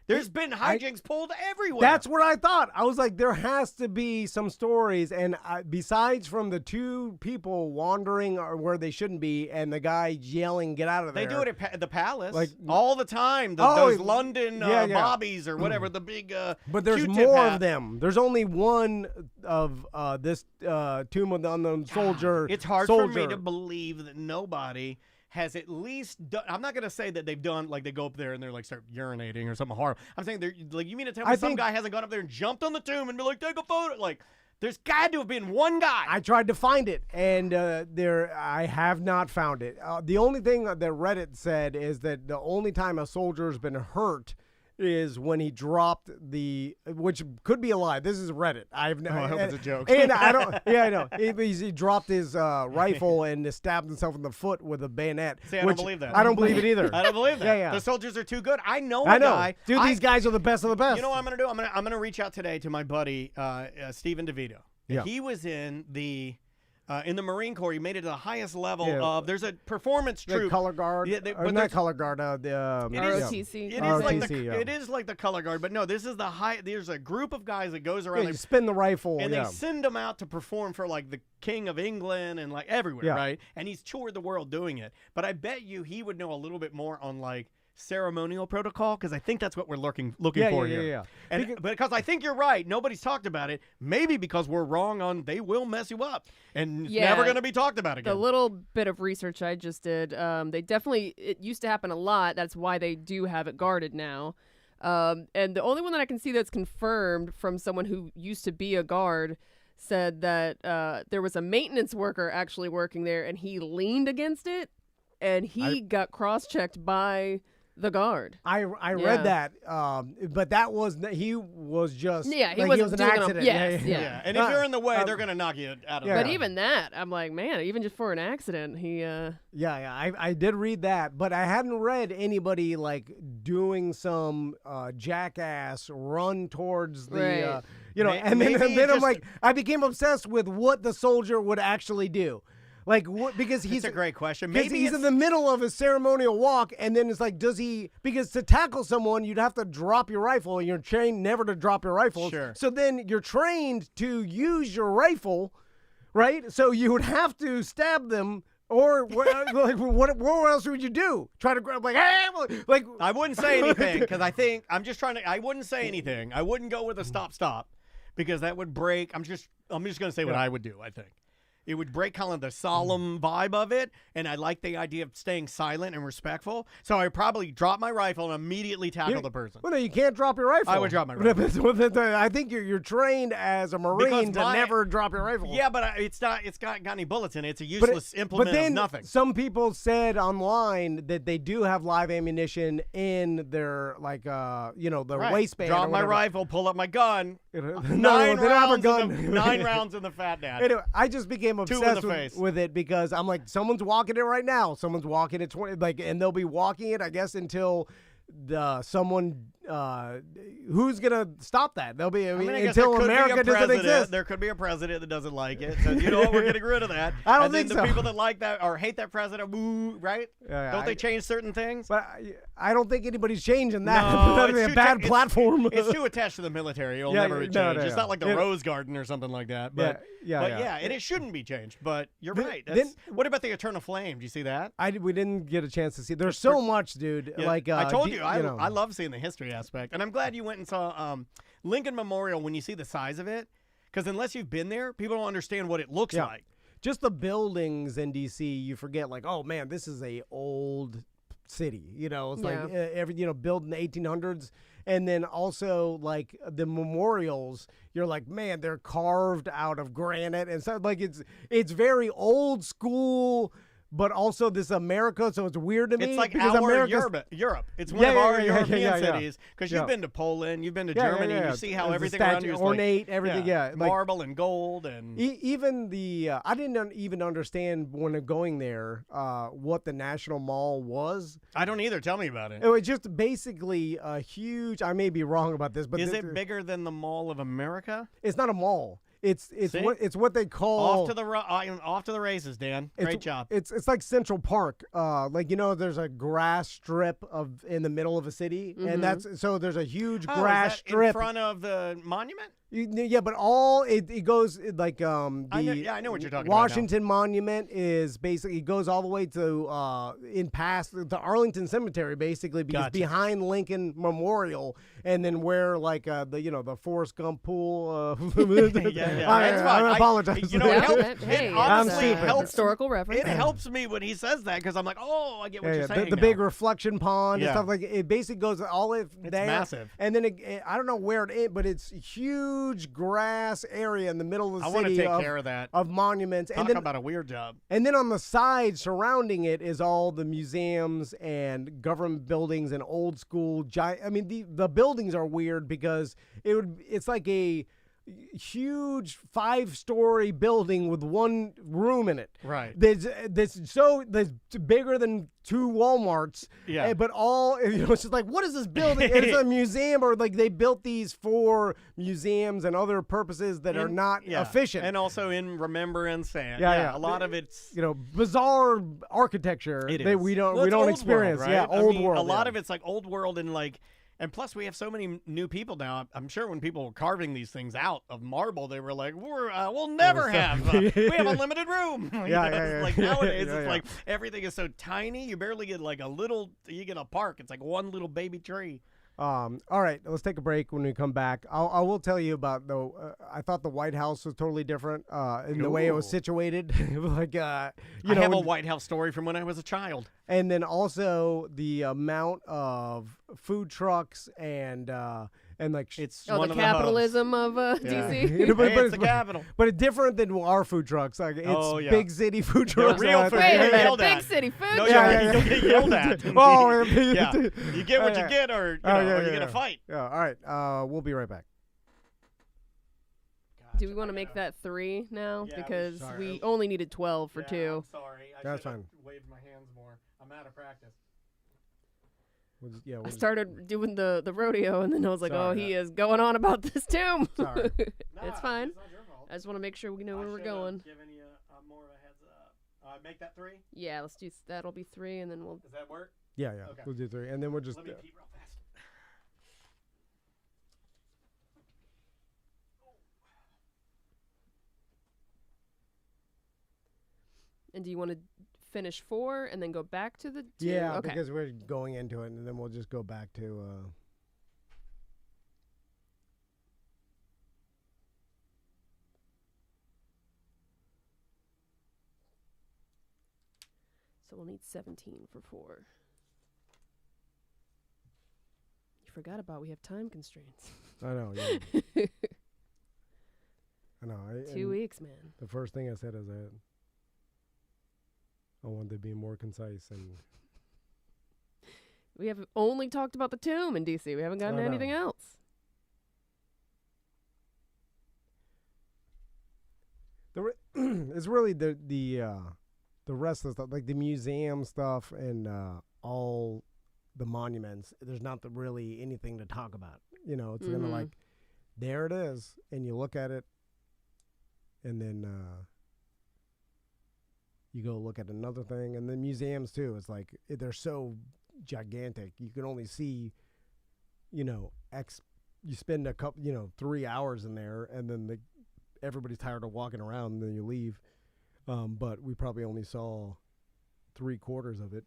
There's been hijinks pulled everywhere. That's what I thought. I was like, there has to be some stories. And besides from the two people wandering or where they shouldn't be and the guy yelling, get out of there. They do it at the palace Like- all the time. Oh, Those London yeah. bobbies or whatever, the big But there's Q-tip more hat. of them. There's only one of this Tomb of the Unknown Soldier. It's hard for me to believe that nobody has at least done. I'm not going to say that they've done, like they go up there and they're like start urinating or something horrible. I'm saying they're like, you mean to tell me some guy hasn't gone up there and jumped on the tomb and be like, take a photo? Like, there's got to have been one guy. I tried to find it, and I have not found it. The only thing that Reddit said is that the only time a soldier's been hurt is when he dropped which could be a lie. This is Reddit. I hope it's a joke. And I don't. Yeah, I know. He dropped his rifle and stabbed himself in the foot with a bayonet. See, I don't believe that. I don't believe it either. I don't believe that. Yeah, yeah. The soldiers are too good. I know I a know, guy. dude. These guys are the best of the best. You know what I'm gonna do? I'm gonna reach out today to my buddy Steven DeVito. Yeah. He was in the in the Marine Corps. He made it to the highest level Yeah. of. There's a performance The troop. color guard. Yeah, or but not there's- color guard. The ROTC. It is like ROTC, it is like the color guard, but no, this is the high. There's a group of guys that goes around. Yeah, you spin the rifle. and yeah. they send him out to perform for like the King of England and like everywhere, Yeah. right? And he's toured the world doing it. But I bet you he would know a little bit more on like ceremonial protocol because I think that's what we're looking for here. Yeah. And because I think you're right, nobody's talked about it. Maybe because we're wrong on they will mess you up and it's Yeah. never going to be talked about The again. little bit of research I just did, they definitely, it used to happen a lot. That's why they do have it guarded now. And the only one that I can see that's confirmed from someone who used to be a guard said that there was a maintenance worker actually working there and he leaned against it and he got cross-checked by the guard. I Yeah. read that, but that was he was just Yeah, he like, wasn't was an doing it on- accident. yes, yeah. yeah. And if you're in the way, they're going to knock you out of yeah. the But way. even that, I'm like, man, even just for an accident, he I did read that, but I hadn't read anybody like doing some jackass run towards the, Right. and Maybe then I'm just- like, I became obsessed with what the soldier would actually do. Like, what, because he's It's a great question. Because Maybe he's in the middle of a ceremonial walk, and then it's like, does he? Because to tackle someone, you'd have to drop your rifle, and you're trained never to drop your rifle. Sure. So then you're trained to use your rifle, right? So you would have to stab them, or like, what else would you do? Try to grab like I wouldn't say anything because I think I'm just trying to. I wouldn't say anything. I wouldn't go with a stop because that would break. I'm just going to say what I would do. I think it would break kind of the solemn vibe of it, and I like the idea of staying silent and respectful. So I would probably drop my rifle and immediately tackle the person. Well, no, you can't drop your rifle. I would drop my rifle. I think you're trained as a Marine to never drop your rifle. Yeah, but it's got any bullets in it. It's a useless implement but then of nothing. Some people said online that they do have live ammunition in their their Right. waistband. Drop or my whatever. rifle, pull up my gun. No, Nine they don't have a rounds gun. in the, 9 rounds in the fat dad. Anyway, I just became in obsessed the face. with it because I'm like, someone's walking it right now. Someone's walking it 20, and they'll be walking it, I guess, until someone who's gonna stop that. They'll be I guess until there could be a America doesn't president- exist. There could be a president that doesn't like it. So you know what? We're getting rid of that. I don't and then think the so. people that like that or hate that president, woo, right? Yeah, Don't they change certain things? But I don't think anybody's changing that. No, That'd be it's a too bad it's- platform. It's too attached to the military. It'll Yeah, never no, change. no, It's no. not like the Yeah. Rose Garden or something like that. But yeah. and it shouldn't be changed. But you're Then- right. then- What about the Eternal Flame? Do you see that? We didn't get a chance to see. There's so much, dude. Yeah, Like I told you, I know. love seeing the history aspect, and I'm glad you went and saw Lincoln Memorial when you see the size of it, because unless you've been there, people don't understand what it looks Yeah. like. Just the buildings in DC, you forget, like, oh man, this is a old city. It's like every built in the 1800s, and then also like the memorials. You're like, man, they're carved out of granite, and so like it's very old school. But also this America, so it's weird to me. It's like because our America's, Europe. It's one of Yeah, our yeah, European yeah. cities, because Yeah. you've been to Poland, you've been to Yeah, Germany, yeah. you see how The everything around statue, you is ornate, everything, yeah, like- marble and gold and. Even the I didn't even understand when going there what the National Mall was. I don't either. Tell me about it. It was just basically a huge. I may be wrong about this, but Is it bigger than the Mall of America? It's not a mall. It's See? what they call Off to the races, Dan. Great job. It's like Central Park. Like there's a grass strip in the middle of a city, and so there's a huge Oh, grass is that strip in front of the monument. Yeah, but it goes like I know what you're talking Washington Monument is basically, it goes all the way to in past the Arlington Cemetery, basically, because Gotcha. behind Lincoln Memorial, and then where like the Forrest Gump pool. Yeah. That's fine. I apologize. You know, it Yeah, helps. hey, It honestly stupid. helps. historical reference. It helps me when he says that because I'm like, oh, I get what Yeah, you're yeah, saying. the now. big reflection pond Yeah. and stuff like it basically goes all the way there. massive. And then I don't know where it is, but it's huge grass area in the middle of the I city. want to take care of that. Of monuments. Talk and then about a weird job. And then on the side surrounding it is all the museums and government buildings and old school giant. I mean, the buildings are weird because it's like a huge 5-story building with one room in it. Right. That's bigger than 2 Walmarts. Yeah. But all, it's just like, what is this building? It's a museum, or like they built these for museums and other purposes that are not efficient. And also in remembrance and Yeah. a lot of it's bizarre architecture that we don't experience. World, right? Old world. A lot of it's like old world and like. And plus, we have so many new people now. I'm sure when people were carving these things out of marble, they were like, we'll never have. We have a limited room. Like nowadays, it's like everything is so tiny. You barely get like you get a park. It's like one little baby tree. All right, let's take a break. When we come back, I will tell you about I thought the White House was totally different in the way it was situated. Like I have a White House story from when I was a child. And then also the amount of food trucks and like it's the one capitalism of DC. It's the capital, but it's different than our food trucks. Like it's big city food trucks. Real food. Wait a minute, yelled big at. city food. No, trucks. you'll get yelled at. You get what you get, or you get a fight. Yeah. All right. We'll be right back. Do we want to make that 3 now? Yeah, because sorry. we only needed 12 for 2. I'm sorry. That's fine. Waved my hands more. I'm out of practice. We'll I started doing the rodeo, and then I was like, Sorry, he is going on about this tomb. Sorry. It's fine. It's not your fault. I just want to make sure we know where we're going. Given you more of a heads up. Make that 3. Yeah, let's do that'll be 3, and then we'll. Does that work? Yeah. Okay. We'll do 3, and then we'll just. Let me pee real fast. And do you want to finish 4 and then go back to the 2? Yeah, okay. because we're going into it, and then we'll just go back to. So we'll need 17 for 4. You forgot about we have time constraints. I know. Yeah. I know. 2 weeks, man. The first thing I said is that I wanted to be more concise, and We have only talked about the tomb in DC. We haven't gotten to anything else. It's really the rest of the stuff, like the museum stuff and all the monuments. There's not really anything to talk about. It's kind of like, there it is, and you look at it, and then you go look at another thing. And then museums too. It's like they're so gigantic. You can only see, you spend a couple, 3 hours in there, and then everybody's tired of walking around, and then you leave. But we probably only saw 3/4 of it.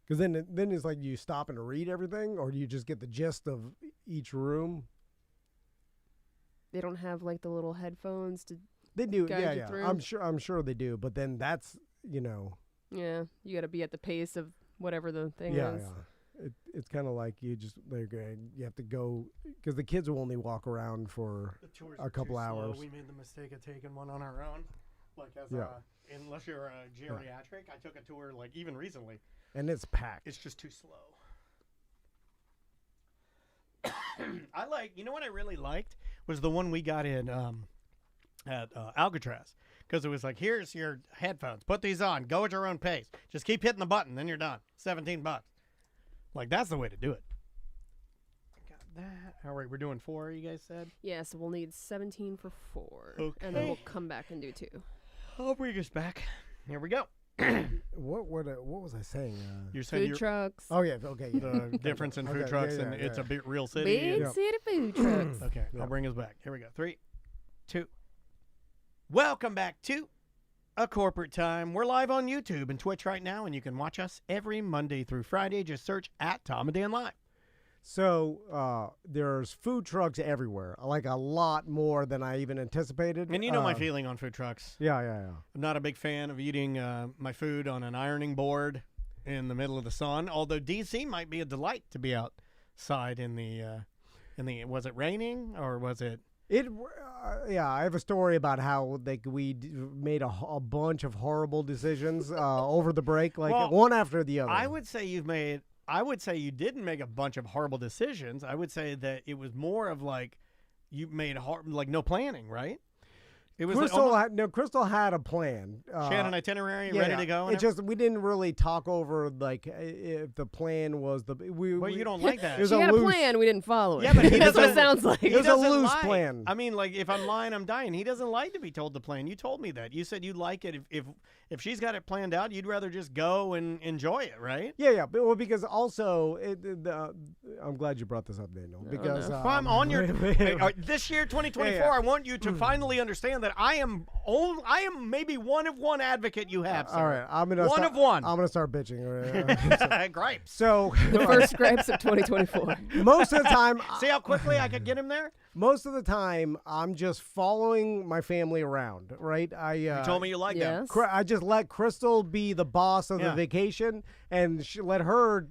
Because then it's like, you stop and read everything, or do you just get the gist of each room? They don't have like the little headphones to. They do, guide you through? I'm sure they do. But then that's Yeah, you got to be at the pace of whatever the thing is. Yeah. It's kind of like you just you have to go, because the kids will only walk around for a couple hours. We made the mistake of taking one on our own, unless you're a geriatric. I took a tour even recently, and it's packed. It's just too slow. What I really liked was the one we got in at Alcatraz, because it was like, here's your headphones, put these on, go at your own pace, just keep hitting the button, then you're done. $17. That's the way to do it. Got that. All right, we're doing 4, you guys said? Yeah, so we'll need 17 for 4. Okay. And then we'll come back and do 2. I'll bring us back. Here we go. What was I saying? You said Food trucks. Oh, yeah, okay. The difference in food trucks, and it's a big real city. Big city food trucks. Okay, I'll bring us back. Here we go. 3, 2. Welcome back to A Corporate Time. We're live on YouTube and Twitch right now, and you can watch us every Monday through Friday. Just search at Tom and Dan Live. So there's food trucks everywhere, like a lot more than I even anticipated. And you know my feeling on food trucks. Yeah. I'm not a big fan of eating my food on an ironing board in the middle of the sun, although DC might be a delight to be outside in the was it raining or was it? I have a story about how we made a bunch of horrible decisions over the break, one after the other. I would say you've made I would say you didn't make a bunch of horrible decisions. I would say that it was more of like you made no planning, right? It was Crystal had a plan. She had an itinerary ready to go. It's just we didn't really talk over like if the plan was But you don't like that. She had a plan, we didn't follow it. Yeah, but he That's what it doesn't- sounds like. It was a doesn't loose like. plan. I mean, like if I'm lying, I'm dying. He doesn't like to be told the plan. You told me that. You said you like it if she's got it planned out. You'd rather just go and enjoy it, right? Yeah. But, well, because also, I'm glad you brought this up, Daniel. Because Well, I'm on your this year, 2024. Yeah. I want you to finally understand that I am maybe one of one advocate you have. Sir. All right, I'm gonna one of one. I'm gonna start bitching. Gripes. So The first gripes of 2024. most of the time, See how quickly I could get him there? most of the time, I'm just following my family around. Right? You told me you liked them. Yes. I just let Crystal be the boss of Yeah. the vacation, and let her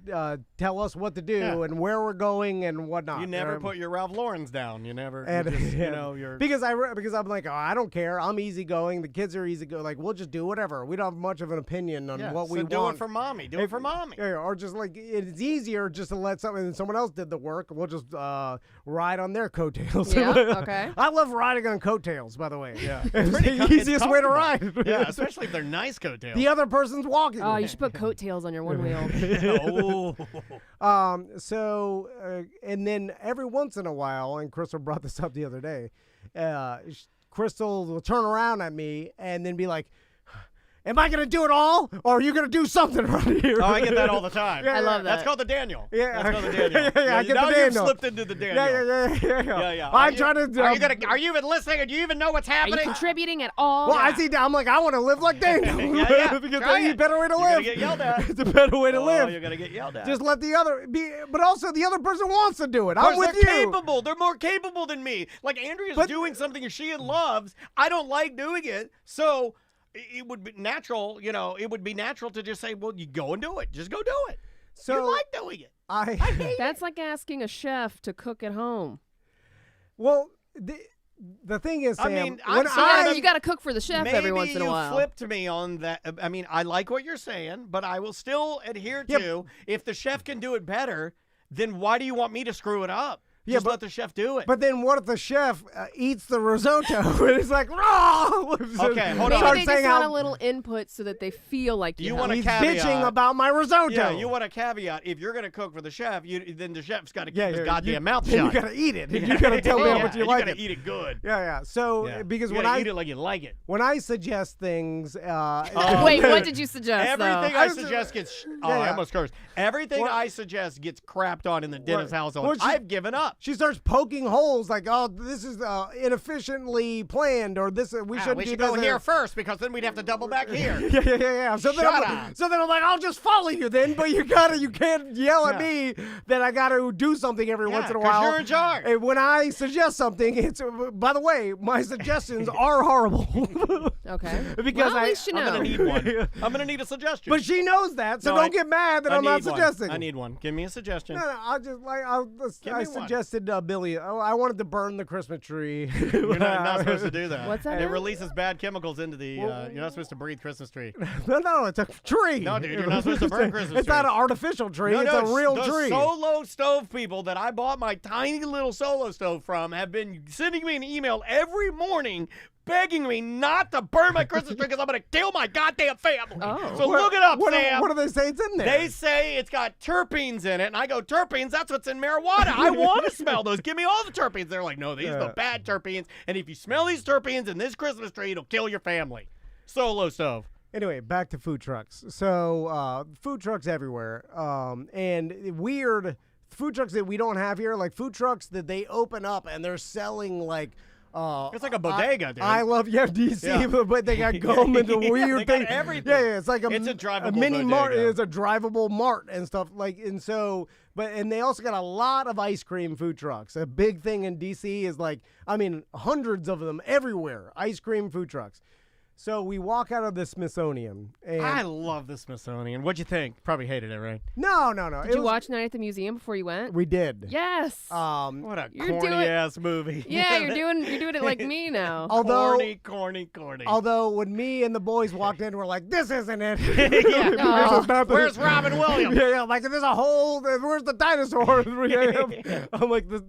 tell us what to do Yeah. and where we're going and whatnot. You never put your Ralph Lauren's down. You never. And you just, you know, you're. because I'm like, oh, I don't care. I'm easygoing. The kids are easygoing. Like, we'll just do whatever. We don't have much of an opinion on Yeah, what we so do want. it for mommy. Do it for mommy. Yeah, or just like it's easier just to let someone else did the work. We'll just ride on their coattails. Yeah, okay. I love riding on coattails, by the way. Yeah. It's Pretty the easiest way to ride. Yeah, especially if they're nice coattails. The other person's walking. Oh, you should put coattails on your one wheel. Oh. So, and then every once in a while, and Crystal brought this up the other day, Crystal will turn around at me and then be like, am I going to do it all, or are you going to do something around here? Oh, I get that all the time. Yeah, I love that. That's called the Daniel. Yeah. That's called the Daniel. Yeah, I get now the you've Daniel. slipped into the Daniel. Yeah. Are I'm you- trying to. Are you even listening? Or do you even know what's Are you happening? contributing at all? Well, I see. I'm like, I want to live like Daniel. Yeah. Because Try that's a it. better way to You're live. gonna get yelled at. It's a better way to Oh, live. you're gonna get yelled at. Just let the other be, but also the other person wants to do it. I'm Because with they're you. capable. They're more capable than me. Like Andrea's But- doing something she loves. I don't like doing it, so it would be natural. You know, it would be natural to just say, "Well, you go and do it. Just go do it." So you like doing it. That's like asking a chef to cook at home. Well, the thing is, Sam, I mean, I'm when sorry, Yeah, you got to cook for the chef every once in a while. Maybe you flipped me on that. I mean, I like what you're saying, but I will still adhere to if the chef can do it better, then why do you want me to screw it up? Yeah, Just but- let the chef do it. But then what if the chef eats the risotto and it's like, raw? Okay, hold on. Maybe Start they saying just want how a little input so that they feel like You you want have. a he's caveat. bitching about my risotto. Yeah, you want a caveat. If you're going to cook for the chef, then the chef's got to keep his you- goddamn mouth You shut. gotta eat it. You gotta tell me how much you like gotta it. eat it good. Yeah. So Yeah. because you when gotta I eat it like you like it. when I suggest things, Wait, what did you suggest? Everything though? I suggest gets. Oh, Yeah, I yeah. almost cursed. Everything What- I suggest gets crapped on in the Dennis household. Well, she- I've given up. she starts poking holes like, oh, this is inefficiently planned, or this we shouldn't we do should this. go here first because then we'd have to double back here. Yeah. So then, Shut up. I'm like, I'll just follow you then, but you can't yell at me that I gotta do something every once in a 'cause while. you're in charge. And when I suggest something, it's by the way, my suggestions are horrible. Okay. Because well, at least you know. I'm gonna need one. I'm gonna need a suggestion. But she knows that, so No, don't I- get mad that I I'm not need one. suggesting. I need one. Give me a suggestion. No, I just like Give I me one. suggested Billy. Oh, I wanted to burn the Christmas tree. You're not supposed to do that. What's that It now? releases bad chemicals into the. You're not supposed to breathe Christmas tree. No, it's a tree. No, dude, you're not supposed to burn Christmas It's not trees. an artificial tree. No, it's no, a real the tree. solo stove people that I bought my tiny little solo stove from have been sending me an email every morning begging me not to burn my Christmas tree because I'm going to kill my goddamn family. Oh. So look it up, what Sam. What do they say it's in there? They say it's got terpenes in it, and I go, terpenes? That's what's in marijuana. I want to smell those. Give me all the terpenes. They're like, no, these are the bad terpenes, and if you smell these terpenes in this Christmas tree, it'll kill your family. Solo stove. Anyway, back to food trucks. So food trucks everywhere, and weird food trucks that we don't have here, like food trucks that they open up and they're selling like. It's like a bodega, dude. I love DC, Yeah. but they got gum and the Yeah, weird they got thing. everything. Yeah, it's like It's a drivable mini mart. bodega. It's a drivable mart and stuff like. And so, and they also got a lot of ice cream food trucks. A big thing in DC is like, I mean, hundreds of them everywhere. Ice cream food trucks. So we walk out of the Smithsonian, and I love the Smithsonian. What'd you think? Probably hated it, right? no. Did you watch Night at the Museum before you went? We did. Yes. What a You're corny doing- ass movie. Yeah, you're doing it like me now. Although, corny. although when me and the boys walked in, we're like, "This isn't it." Yeah. No. This is not the- Where's Robin Williams? Yeah, like there's a hole. Where's the dinosaur? I'm like, this.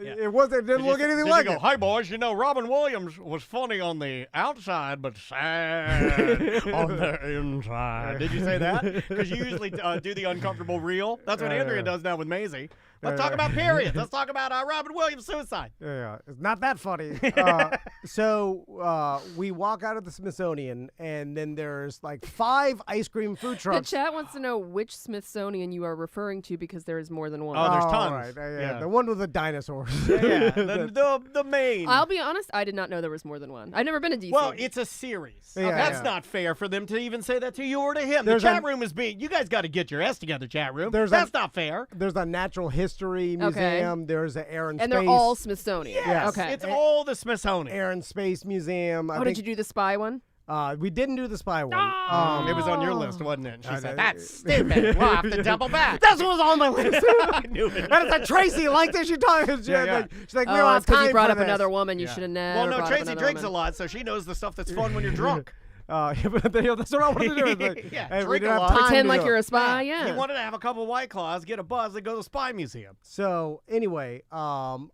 It wasn't. It didn't look anything Did like you go, it. "Hi boys, you know Robin Williams was funny on the outside, but sad on the inside." Did you say that? Because you usually do the uncomfortable reel. That's what Andrea does now with Maisie. Let's talk about periods. Let's talk about Robin Williams' suicide. Yeah, it's not that funny. So we walk out of the Smithsonian, and then there's like 5 ice cream food The trucks. chat wants to know which Smithsonian you are referring to because there is more than one. Oh, there's Oh, tons. right, Yeah. The one with the dinosaurs. Yeah, the main. I'll be honest, I did not know there was more than one. I've never been to DC. Well, it's a series. Yeah, That's yeah. not fair for them to even say that to you or to him. There's the chat room is being. You guys got to get your ass together, chat room. That's not fair. There's a natural history museum. There's an air and and space. they're all Smithsonian. Yes. Okay. It's all the Smithsonian. Air and Space Museum. I Oh, think, did you do the spy one? We didn't do the spy one. It was on your list, wasn't it? And she I said, know. "That's stupid. We'll have to double back." That's what was on my list. I knew it. And it's like, Tracy, like this, she's talking. She's Yeah. like, we don't Oh, have it's because time you brought for up this. another woman. You should have never. Well, no, brought up Tracy another drinks woman. a lot, so she knows the stuff that's fun when you're drunk. But that's what I wanted to do. It's like, Yeah, hey, we drink didn't a have lot. time Pretend to like do you're it. a spy. Yeah. He wanted to have a couple White Claws, get a buzz, and go to the spy museum. So anyway,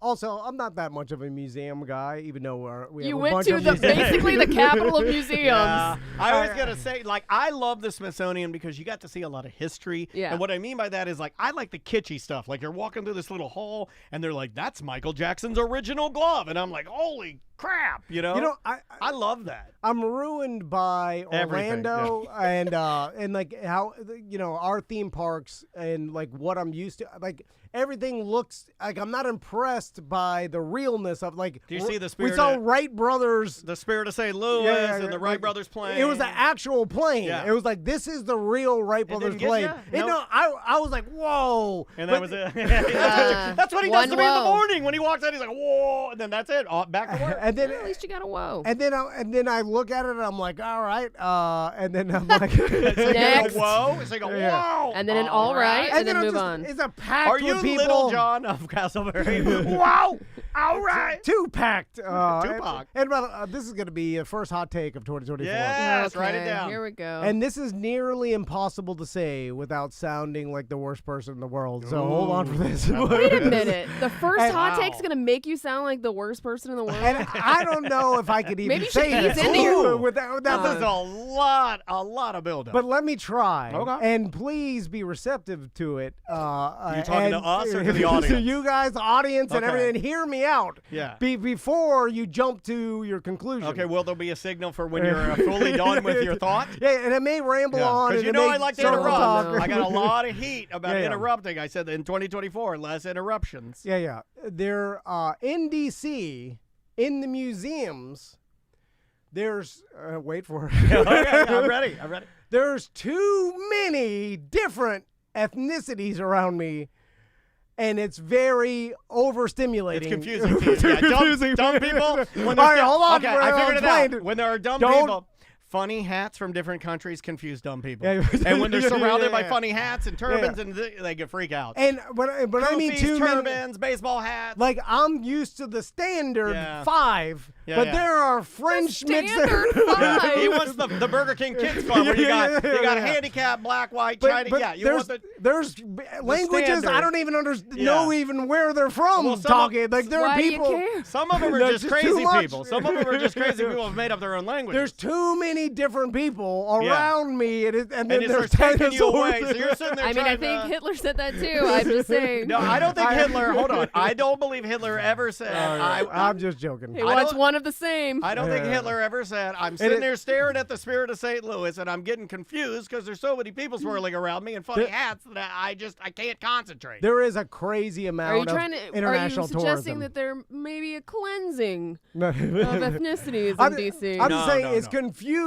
also I'm not that much of a museum guy, even though we have You a went bunch to of the museums. basically the capital of museums. Yeah. I always gotta say, like, I love the Smithsonian because you got to see a lot of history. Yeah. And what I mean by that is, like, I like the kitschy stuff. Like, you're walking through this little hall, and they're like, "That's Michael Jackson's original glove," and I'm like, "Holy crap!" You know. I love that. I'm ruined by Everything, Orlando and like how our theme parks and like what I'm used to. Like everything looks like I'm not impressed by the realness of like. Do you see the We spirit saw of- Wright Brothers. The Spirit of St. Louis and the Wright like, Brothers plane. It was an actual plane. Yeah. It was like this is the real Wright Brothers didn't get plane. ya? You Nope. know, I was like, whoa. And But- that was it. That's what he does One to me in the whoa. morning when he walks out. He's like, "Whoa!" And then that's it. Back to work. And then At least you got a whoa. and then I look at it and I'm like, all right. And then I'm like, So you go, Next. "Whoa!" It's like, Yeah. "Whoa!" And then an all right, and then I'm move just, on. It's a packed Are you with people. Little John of Castleberry? Whoa! All right. Two packed. Tupac. And this is going to be a first hot take of 2024. Yes, write it Okay, down. Here we go. And this is nearly impossible to say without sounding like the worst person in the world. So hold on for this. Wait a minute. The first And- hot Wow. take's gonna make you sound like the worst person in the world. And I don't know if I could even Maybe you say should this ease into your- without That was the- a lot of buildup. But let me try. Okay. And please be receptive to it. You talking to us or to the To audience? you guys, the audience, and Okay. everything. And hear me out. Yeah. Before you jump to your conclusion. Okay, will there be a signal for when you're fully done with your thought? Yeah, and it may ramble on. Because and you it know may I like to circle interrupt. talk. I got a lot of heat about Yeah, yeah. interrupting. I said that in 2024, less interruptions. Yeah. They're in D.C., in the museums, there's, wait for it. Okay, I'm ready. There's too many different ethnicities around me, and it's very overstimulating. It's confusing. To you. Yeah, confusing. dumb people. All When right, hold on. Okay, I figured it explained out. When there are dumb Don't- people, funny hats from different countries confuse dumb people. Yeah. And when they're surrounded by Yeah. funny hats and turbans, and they get freak out. And when I mean Goofies, too many, turbans, baseball hats. like I'm used to the standard Yeah. 5, Yeah, but yeah. there are French mixed Standard five. He wants the Burger King Kids Club where you got Yeah. handicap, black, white, But, Chinese. but Yeah, you there's, want the. there's languages standard. I don't even know Yeah. even where they're from Well, some of- talking. Like there Why are do you people. care? Some of them are That's just just too crazy much. people. Some of them are just crazy people who have made up their own language. There's too many different people around me, and then and it there's starts taking you away. dinosaurs. So you're sitting there I mean, I trying think to... Hitler said that too. I'm just saying. No, I don't think Hitler... Hold on. I don't believe Hitler ever said... I'm just joking. He I wants don't- one of the same. I don't think Yeah. Hitler ever said, I'm sitting it- there staring at the Spirit of St. Louis and I'm getting confused because there's so many people swirling around me in funny hats that I can't concentrate. There is a crazy amount Are you of trying to? Are you international suggesting tourism. that there may be a cleansing No. of ethnicities in I'm DC? just No, saying no, it's no.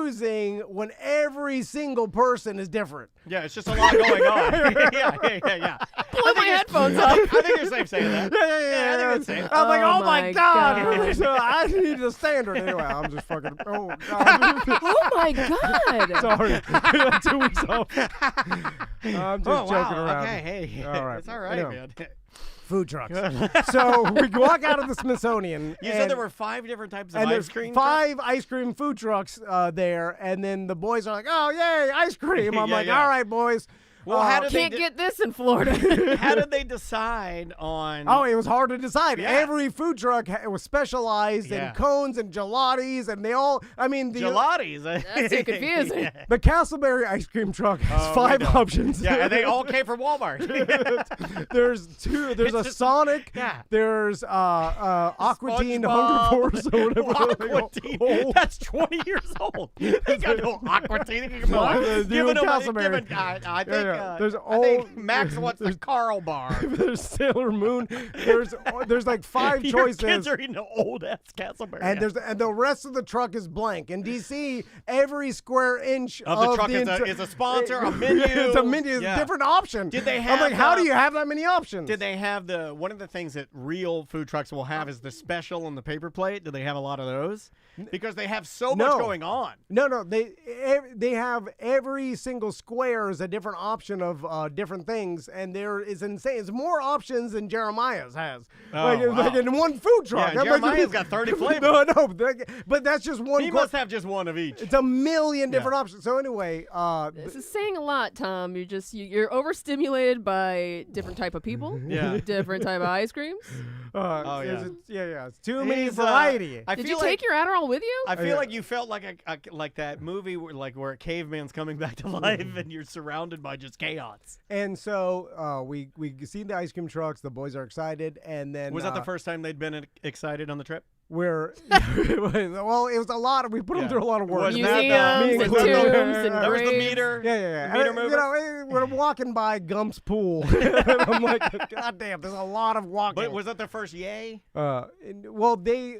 confusing when every single person is different. Yeah, it's just a lot going on. yeah. Pull my headphones up. I think you're safe saying that. Yeah. I think it's safe. I'm like, oh my God. God. So I need the standard. Anyway, I'm just fucking, oh God. Oh my God. Sorry. 2 weeks off. I'm just joking around. Okay, hey. All right. It's all right, Anyway. man. Food trucks. So we walk out of the Smithsonian. You said there were 5 different types of and ice there's cream? 5 ice cream food trucks there, and then the boys are like, "Oh, yay, ice cream!" I'm like, yeah. "All right, boys." Well, how did Can't get this in Florida. How did they decide on? Oh, it was hard to decide. Yeah. Every food truck was specialized in cones and gelatis, and they all. I mean, the gelatis. That's too confusing. the Castleberry ice cream truck has Oh, 5 we know. options. Yeah, and they all came from Walmart. There's 2. There's It's a just- Sonic. yeah. There's Aquatine SpongeBob. Hunger Force or whatever. Aquatine. That's 20 years old. They got no Aquatine. Come on. the Giving new them. Castleberry. I think. Yeah. There's I think Max wants the there's- Carl bar. There's Sailor Moon. There's like 5 Your choices. kids are eating old ass Castleberry. And the rest of the truck is blank. In DC, every square inch Of the truck is a sponsor, a menu. It's a menu. It's Yeah. a different option. Did they I'm have, like, how do you have that many options? Did they have one of the things that real food trucks will have is the special on the paper plate? Do they have a lot of those? Because they have so much No. going on. No. They have every single square is a different option of different things, and there is insane. It's more options than Jeremiah's has. Oh, like wow. in one food truck. Yeah, I'm like, Jeremiah's got 30 flavors. No, but that's just one. He must have just one of each. It's a million different Yeah. options. So anyway, This is saying a lot, Tom. You're overstimulated by different type of people, Yeah. different type of ice creams. Oh, yeah. It's too many He's, variety. I Did feel you take your Adderall with you? I feel Yeah. like you felt like like that movie where a caveman's coming back to life and you're surrounded by just chaos. And so we see the ice cream trucks. The boys are excited, and then Was that the first time they'd been excited on the trip? We're well, it was a lot. We put them Yeah. through a lot of work. Was Museums that Me and included. tombs Yeah, and There was the graves. meter. Yeah. The meter And, mover. we're walking by Gump's pool. I'm like, God damn, there's a lot of walking. But was that the first yay? Well, they,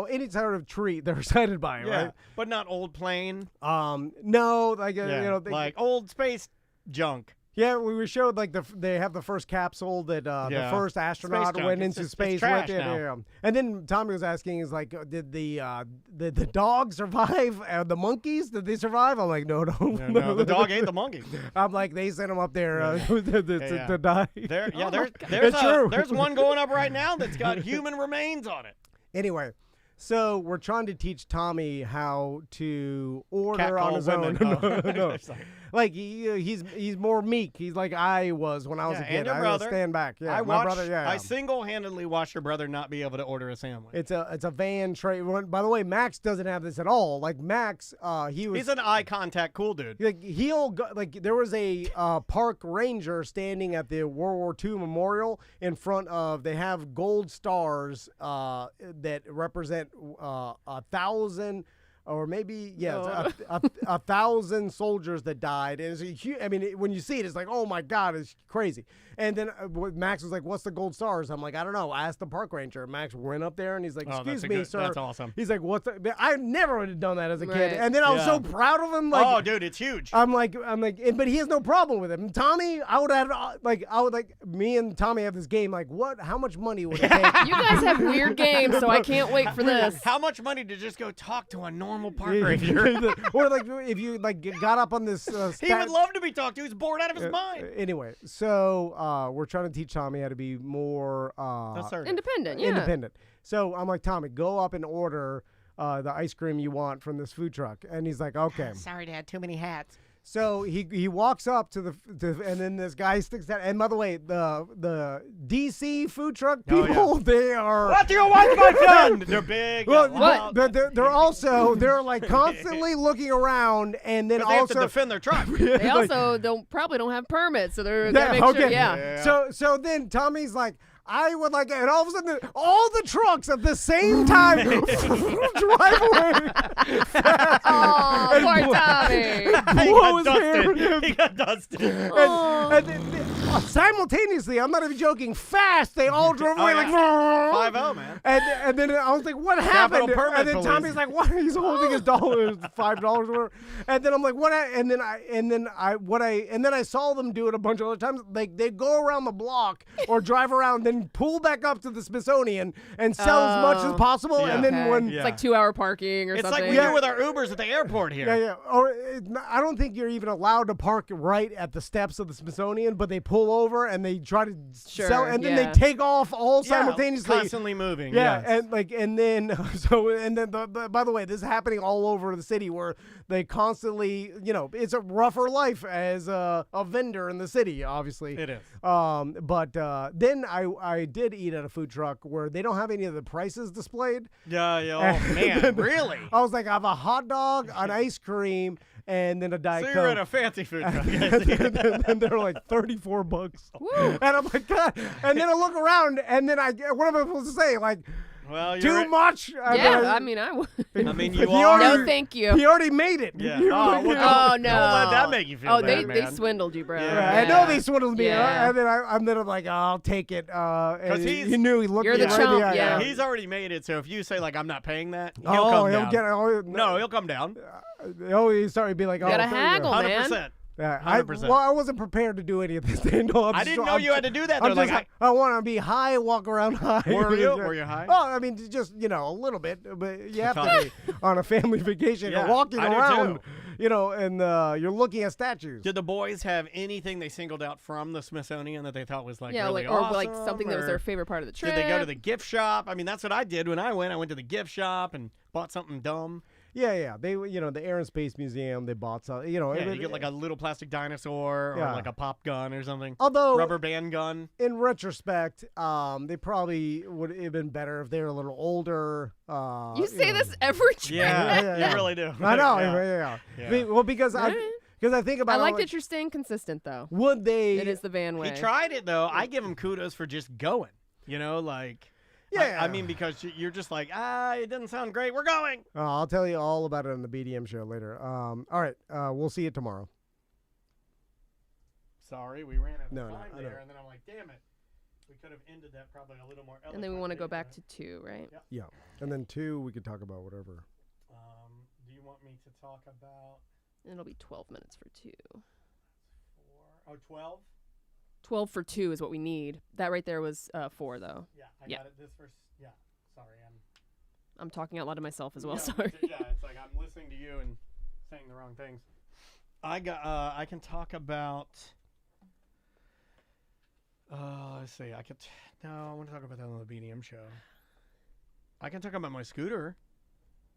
any sort of treat, they're excited by it, right? But not old plane. No, like, Yeah. Like old space junk. yeah, we showed like they have the first capsule that the Yeah. first astronaut junk. went It's into just- space it's trash with it. now. Yeah. And then Tommy was asking, is like, did the dog survive? The monkeys, did they survive? I'm like, no. No, the dog ate the monkey. I'm like, they sent him up there to die. There's true. there's one going up right now that's got human remains on it. Anyway, so we're trying to teach Tommy how to order on Catcall his women. own. Oh. No. Like he's more meek. He's like I was when I was a Yeah, kid. and your I brother. stand back. Yeah, I my brother. Yeah, I single-handedly watched your brother not be able to order a sandwich. it's a van trade. By the way, Max doesn't have this at all. Like Max, He's an eye contact cool dude. like he'll go, like there was a park ranger standing at the World War II memorial in front of. They have gold stars that represent 1,000. Or maybe, it's 1,000 soldiers that died. And it's a huge, I mean, when you see it, it's like, oh my God, it's crazy. And then Max was like, what's the gold stars? I'm like, I don't know. I asked the park ranger. Max went up there and he's like, excuse me, sir. That's awesome. He's like, what's that? I never would have done that as a kid. Right. And then I was Yeah. so proud of him. Like, Oh, dude, it's huge. I'm like, but he has no problem with it. And Tommy, me and Tommy have this game. Like, how much money would it take? You guys have weird games, so I can't wait for this. How much money to just go talk to a normal park ranger? Or like if you like got up on this. He would love to be talked to. He's bored out of his mind. Anyway, so we're trying to teach Tommy how to be more Assertive. Independent, yeah. independent. So I'm like, Tommy, go up and order the ice cream you want from this food truck. And he's like, okay. Sorry, Dad. Too many hats. So he walks up to and then this guy sticks that. And by the way, the DC food truck Oh, people, they are. What do you want, my friend? They're big. Well, loud. but they're like constantly looking around, and then But they have to also defend their truck. They also probably don't have permits, so they're gonna make sure. Yeah. So then Tommy's like, I would like, and all of a sudden, all the trucks at the same time drive away. Oh, poor Tommy. He got dusted. And then, simultaneously, I'm not even joking, fast, they all drove away like 5-0, man. And then I was like, what Capital happened? permit And then police. Tommy's like, what? He's holding his $5 or whatever. And then I'm like, what? And then I saw them do it a bunch of other times. Like they go around the block or drive around, then pull back up to the Smithsonian and sell as much as possible. Yeah. And then Okay. when It's like 2-hour parking or It's something. like we do with our Ubers at the airport here. yeah, or I don't think you're even allowed to park right at the steps of the Smithsonian, but they pull over and they try to sell, and then they take off all simultaneously. Constantly moving. Yeah, yes. and then by the way, this is happening all over the city where they constantly, it's a rougher life as a vendor in the city, obviously. It is. But then I did eat at a food truck where they don't have any of the prices displayed. Yeah. Oh man, really? I was like, I have a hot dog, an ice cream, and then a Diet So Coke. you're at a fancy food truck. And they're like $34. And I'm like, God. And then I look around, and then what am I supposed to say? Like, Well, too much? Yeah, I mean, I would. I mean, He you already- are. No, thank you. He already made it. Yeah. You- Oh, you well, know? Oh, no. Don't let that make you feel Oh, bad, they man. swindled you, bro. Yeah. I know they swindled me, Yeah. and then I'm like, I'll take it. And he's- he knew he looked You're me the right in chump, the eye. yeah. He's already made it, so if you say like I'm not paying that, he'll Oh, come he'll down. get. Oh, No, he'll come down. he started to be like, You gotta oh, thank haggle, man. 100%. Yeah, 100%. I wasn't prepared to do any of this. No, I didn't know you had to do that. I'm Though. just, I want to be high, walk around high. Were you? Were you high? Oh, I mean, just a little bit, but you have to be on a family vacation Yeah, and walking I do around, too. and you're looking at statues. Did the boys have anything they singled out from the Smithsonian that they thought was like Yeah, really or awesome? like something that was or their favorite part of the trip. Did they go to the gift shop? I mean, that's what I did when I went. I went to the gift shop and bought something dumb. Yeah. They, the Air and Space Museum, they bought some, Yeah, you get like a little plastic dinosaur or Yeah. like a pop gun or something. Although, Rubber band gun. in retrospect, they probably would have been better if they were a little older. You say this every trip. Yeah, you really do. I know. Yeah. I mean, well, because I think about I it, like I'm that you're staying consistent, though. would they? It is the van way. He tried it though. I give him kudos for just going. Like. Yeah. I mean, because you're just like, it doesn't sound great. We're going. I'll tell you all about it on the BDM show later. All right, we'll see you tomorrow. Sorry, we ran out of No, time I know. there, and then I'm like, damn it. We could have ended that probably a little more eloquently. And then we want to go back to 2, right? Yep. Yeah, and then 2, we could talk about whatever. Do you want me to talk about It'll be 12 minutes for 2. 12? 12 for 2 is what we need. That right there was 4, though. Yeah, I Yeah. got it. This first. Yeah, sorry, I'm talking out loud to myself as well. yeah, Sorry. Yeah, it's like I'm listening to you and saying the wrong things. I can talk about. Let's see. I want to talk about that on the BDM show. I can talk about my scooter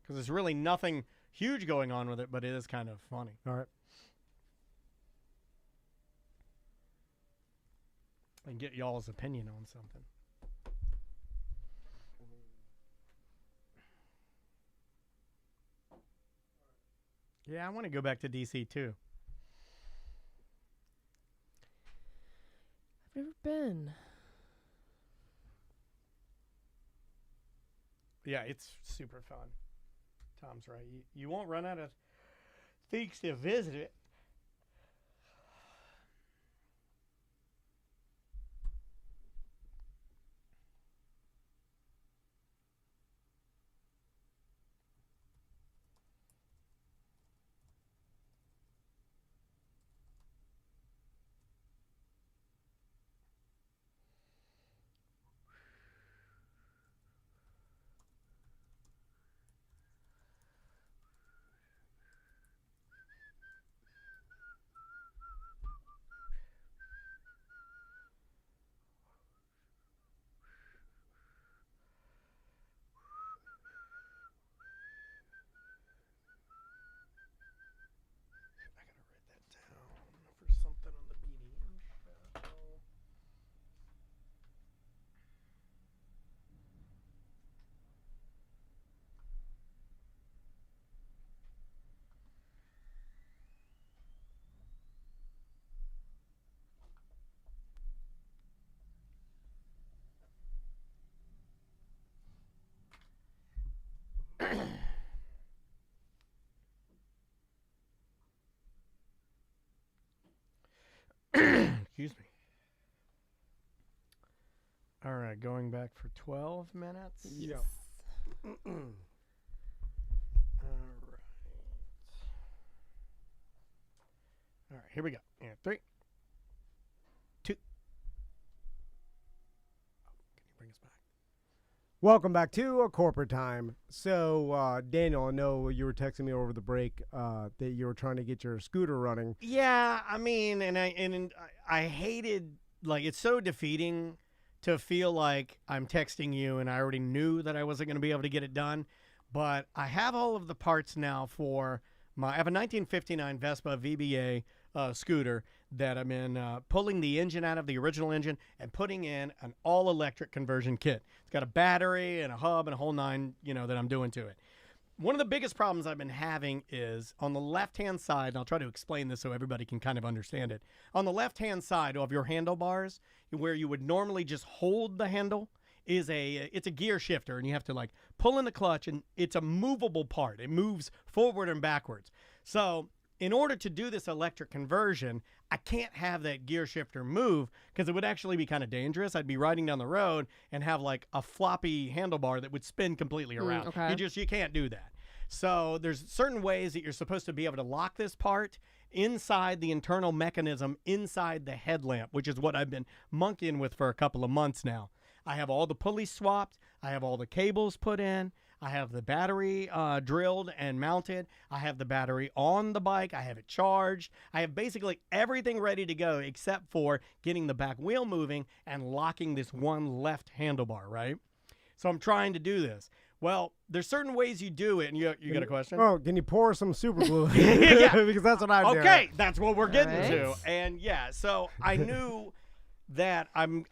because there's really nothing huge going on with it, but it is kind of funny. All right. And get y'all's opinion on something. Yeah, I want to go back to DC too. I've never been. Yeah, it's super fun. Tom's right. You won't run out of things to visit it. Excuse me. All right, going back for 12 minutes. Yeah. All right. All right, here we go. Yeah, 3, 2. Can you bring us back? Welcome back to a corporate time. So, Daniel, I know you were texting me over the break that you were trying to get your scooter running. Yeah, I mean, and I hated, like, it's so defeating to feel like I'm texting you and I already knew that I wasn't going to be able to get it done. But I have all of the parts now for I have a 1959 Vespa VBA scooter that I'm in pulling the engine out of the original engine and putting in an all-electric conversion kit. It's got a battery and a hub and a whole nine, that I'm doing to it. One of the biggest problems I've been having is on the left-hand side, and I'll try to explain this so everybody can kind of understand it. On the left-hand side of your handlebars, where you would normally just hold the handle, it's a gear shifter, and you have to like pull in the clutch, and it's a movable part. It moves forward and backwards. So in order to do this electric conversion, I can't have that gear shifter move because it would actually be kind of dangerous. I'd be riding down the road and have like a floppy handlebar that would spin completely around. Okay. You can't do that. So there's certain ways that you're supposed to be able to lock this part inside the internal mechanism inside the headlamp, which is what I've been monkeying with for a couple of months now. I have all the pulleys swapped. I have all the cables put in. I have the battery drilled and mounted. I have the battery on the bike. I have it charged. I have basically everything ready to go except for getting the back wheel moving and locking this one left handlebar, right? So I'm trying to do this. Well, there's certain ways you do it, and you got a question? Oh, can you pour some super glue? Yeah. Because that's what I'm doing. Okay, that's what we're getting Right. to. And yeah, so I knew that I'm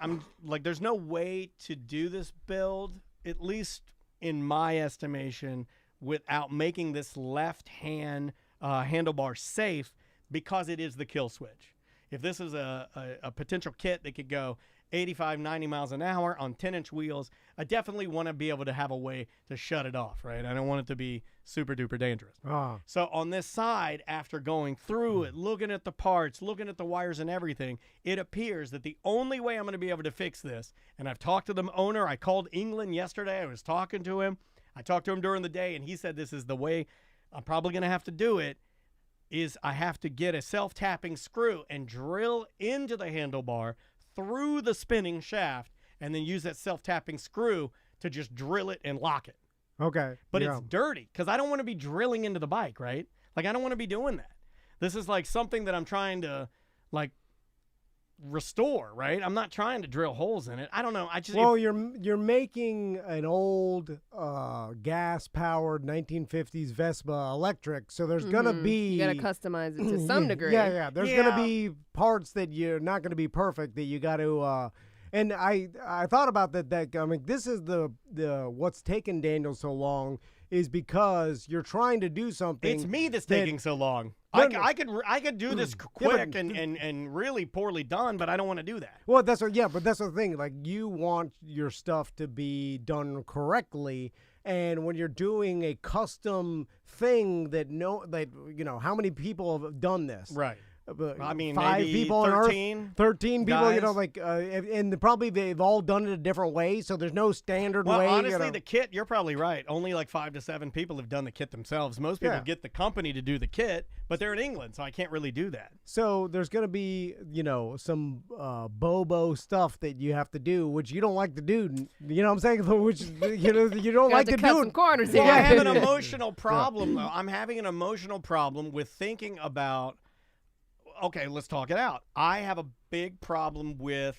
like, there's no way to do this build, at least in my estimation, without making this left hand handlebar safe, because it is the kill switch. If this is a potential kit that could go 85, 90 miles an hour on 10-inch wheels, I definitely want to be able to have a way to shut it off, right? I don't want it to be super duper dangerous. So on this side, after going through it, looking at the parts, looking at the wires and everything, it appears that the only way I'm going to be able to fix this, and I've talked to the owner, I called England yesterday, I was talking to him, I talked to him during the day, and he said this is the way I'm probably going to have to do it, is I have to get a self-tapping screw and drill into the handlebar through the spinning shaft, and then use that self-tapping screw to just drill it and lock it. Okay. But yeah. it's dirty because I don't want to be drilling into the bike, right? Like, I don't want to be doing that. This is like something that I'm trying to like restore, right? I'm not trying to drill holes in it. I don't know. Well, you're making an old gas-powered 1950s Vespa electric, so there's gonna be You gotta customize it to some degree. Yeah. There's gonna be parts that you're not gonna be perfect that you got to. And I thought about that. I mean, this is the what's taken Daniel so long is because you're trying to do something. It's me that's taking so long. No, I could do this quick and really poorly done, but I don't want to do that. Well, that's the thing. Like, you want your stuff to be done correctly, and when you're doing a custom thing how many people have done this? Right. I mean, 5 maybe people 13 on Earth, 13 people, guys. and probably they've all done it a different way, so there's no standard Well, way. honestly, the kit, you're probably right. Only like 5 to 7 people have done the kit themselves. Most people get the company to do the kit, but they're in England, so I can't really do that. So there's going to be, some Bobo stuff that you have to do, which you don't like to do. You know what I'm saying? Which, you don't like to cut do. some corners Well, here. I have an emotional problem, though. I'm having an emotional problem with thinking about, okay, let's talk it out. I have a big problem with,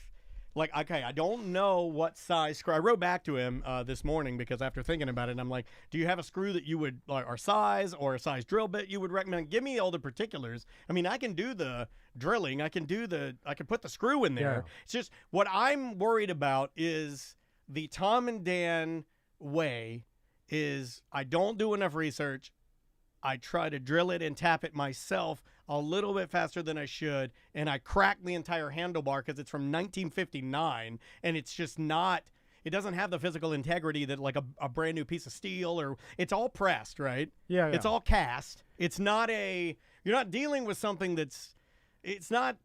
like, okay, I don't know what size screw. I wrote back to him this morning because after thinking about it, I'm like, do you have a screw that you would, like, or size or a size drill bit you would recommend? Give me all the particulars. I mean, I can do the drilling. I can put the screw in there. Yeah. It's just what I'm worried about is the Tom and Dan way is I don't do enough research. I try to drill it and tap it myself a little bit faster than I should, and I crack the entire handlebar because it's from 1959, and it's just not, it doesn't have the physical integrity that like a brand new piece of steel, or it's all pressed, right? Yeah. It's all cast. It's not you're not dealing with something it's not,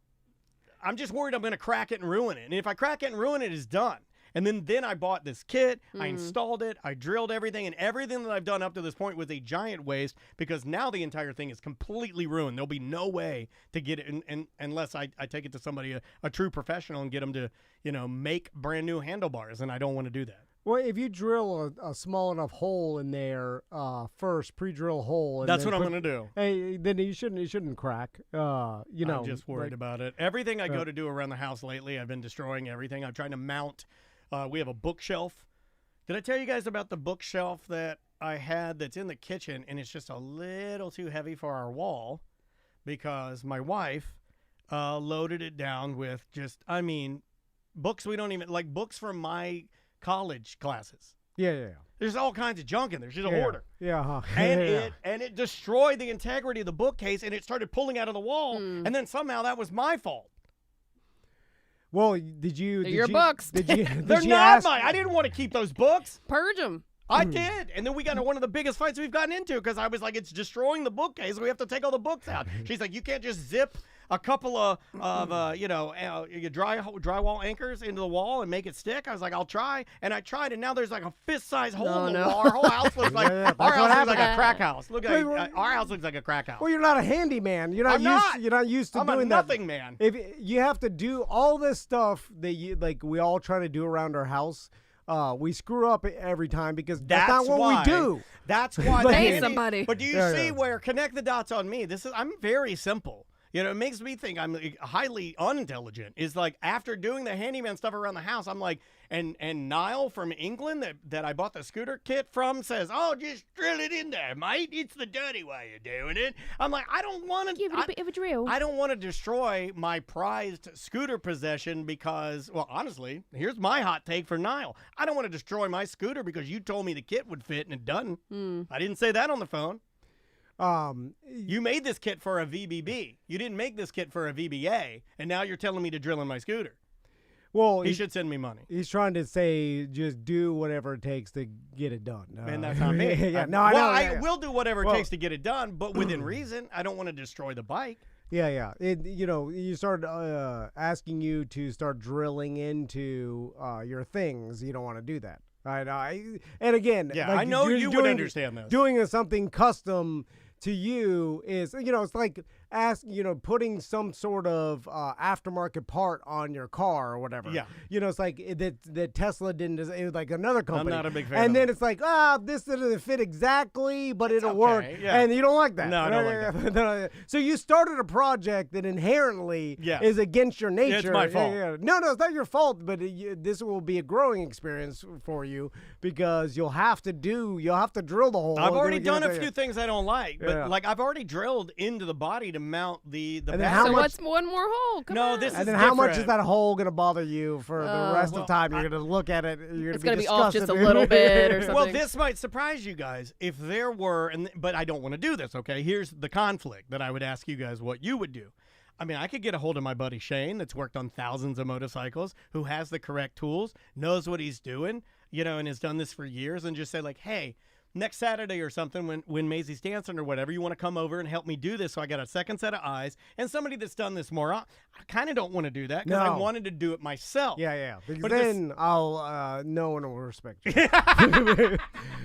I'm just worried I'm going to crack it and ruin it. And if I crack it and ruin it, it's done. And then I bought this kit, I installed it, I drilled everything, and everything that I've done up to this point was a giant waste because now the entire thing is completely ruined. There'll be no way to get it unless I take it to somebody, a true professional, and get them to, make brand new handlebars, and I don't want to do that. Well, if you drill a small enough hole in there first, pre-drill hole. And that's what I'm going to do. Hey, then it shouldn't crack. I'm just worried about it. Everything I go to do around the house lately, I've been destroying everything. I'm trying to mount. We have a bookshelf. Did I tell you guys about the bookshelf that I had that's in the kitchen, and it's just a little too heavy for our wall because my wife loaded it down with books we don't even, like books from my college classes. Yeah. There's all kinds of junk in there. She's a hoarder. Yeah. And it destroyed the integrity of the bookcase, and it started pulling out of the wall, and then somehow that was my fault. Well, did you? They're your books. They're not mine. I didn't want to keep those books. Purge them. I did. And then we got into one of the biggest fights we've gotten into because I was like, it's destroying the bookcase. We have to take all the books out. She's like, you can't just zip a couple of drywall anchors into the wall and make it stick. I was like, I'll try. And I tried, and now there's like a fist-sized hole in the wall. Our whole house looks like our house looks like a crack house. Our house looks like a crack house. Well, you're not a handyman. You're not used to I'm doing a nothing man. If you have to do all this stuff that we all try to do around our house. We screw up every time because that's not what we do. That's why. Pay somebody. But do you see where, connect the dots on me? I'm very simple. It makes me think I'm highly unintelligent. Is like after doing the handyman stuff around the house, I'm like, and Niall from England that I bought the scooter kit from says, oh, just drill it in there, mate. It's the dirty way of doing it. I'm like, I don't want to give it a bit of a drill. I don't want to destroy my prized scooter possession because, well, honestly, here's my hot take for Niall. I don't want to destroy my scooter because you told me the kit would fit and it doesn't. I didn't say that on the phone. You made this kit for a VBB. You didn't make this kit for a VBA, and now you're telling me to drill in my scooter. Well, he should send me money. He's trying to say just do whatever it takes to get it done. And that's not me. I know. I will do whatever it takes to get it done, but within reason. I don't want to destroy the bike. Yeah. You start asking you to start drilling into your things. You don't want to do that. And again, I know you would understand this. Doing something custom to you is, it's like putting some sort of aftermarket part on your car or whatever. Yeah. It's like that Tesla didn't, it was like another company. I'm not a big fan And of then it. It's like, this doesn't fit exactly, but it'll okay, work. yeah. And you don't like that. No, I don't like that. So you started a project that inherently is against your nature. It's my fault. No, it's not your fault, but this will be a growing experience for you because you'll have to drill the hole. I've already done a few things I don't like, but like I've already drilled into the body to mount the then back. So what's one more hole? Come on. This is and then different. how much is that hole going to bother you for the rest of the time? You're going to look at it. You're It's going to be off just a little bit or something. Well, this might surprise you guys if there were, but I don't want to do this, okay? Here's the conflict that I would ask you guys what you would do. I mean, I could get a hold of my buddy Shane that's worked on thousands of motorcycles, who has the correct tools, knows what he's doing, and has done this for years, and just say like, hey, next Saturday or something when Maisie's dancing or whatever, you want to come over and help me do this so I got a second set of eyes and somebody that's done this more. I kind of don't want to do that because I wanted to do it myself. Yeah. Because then no one will respect you.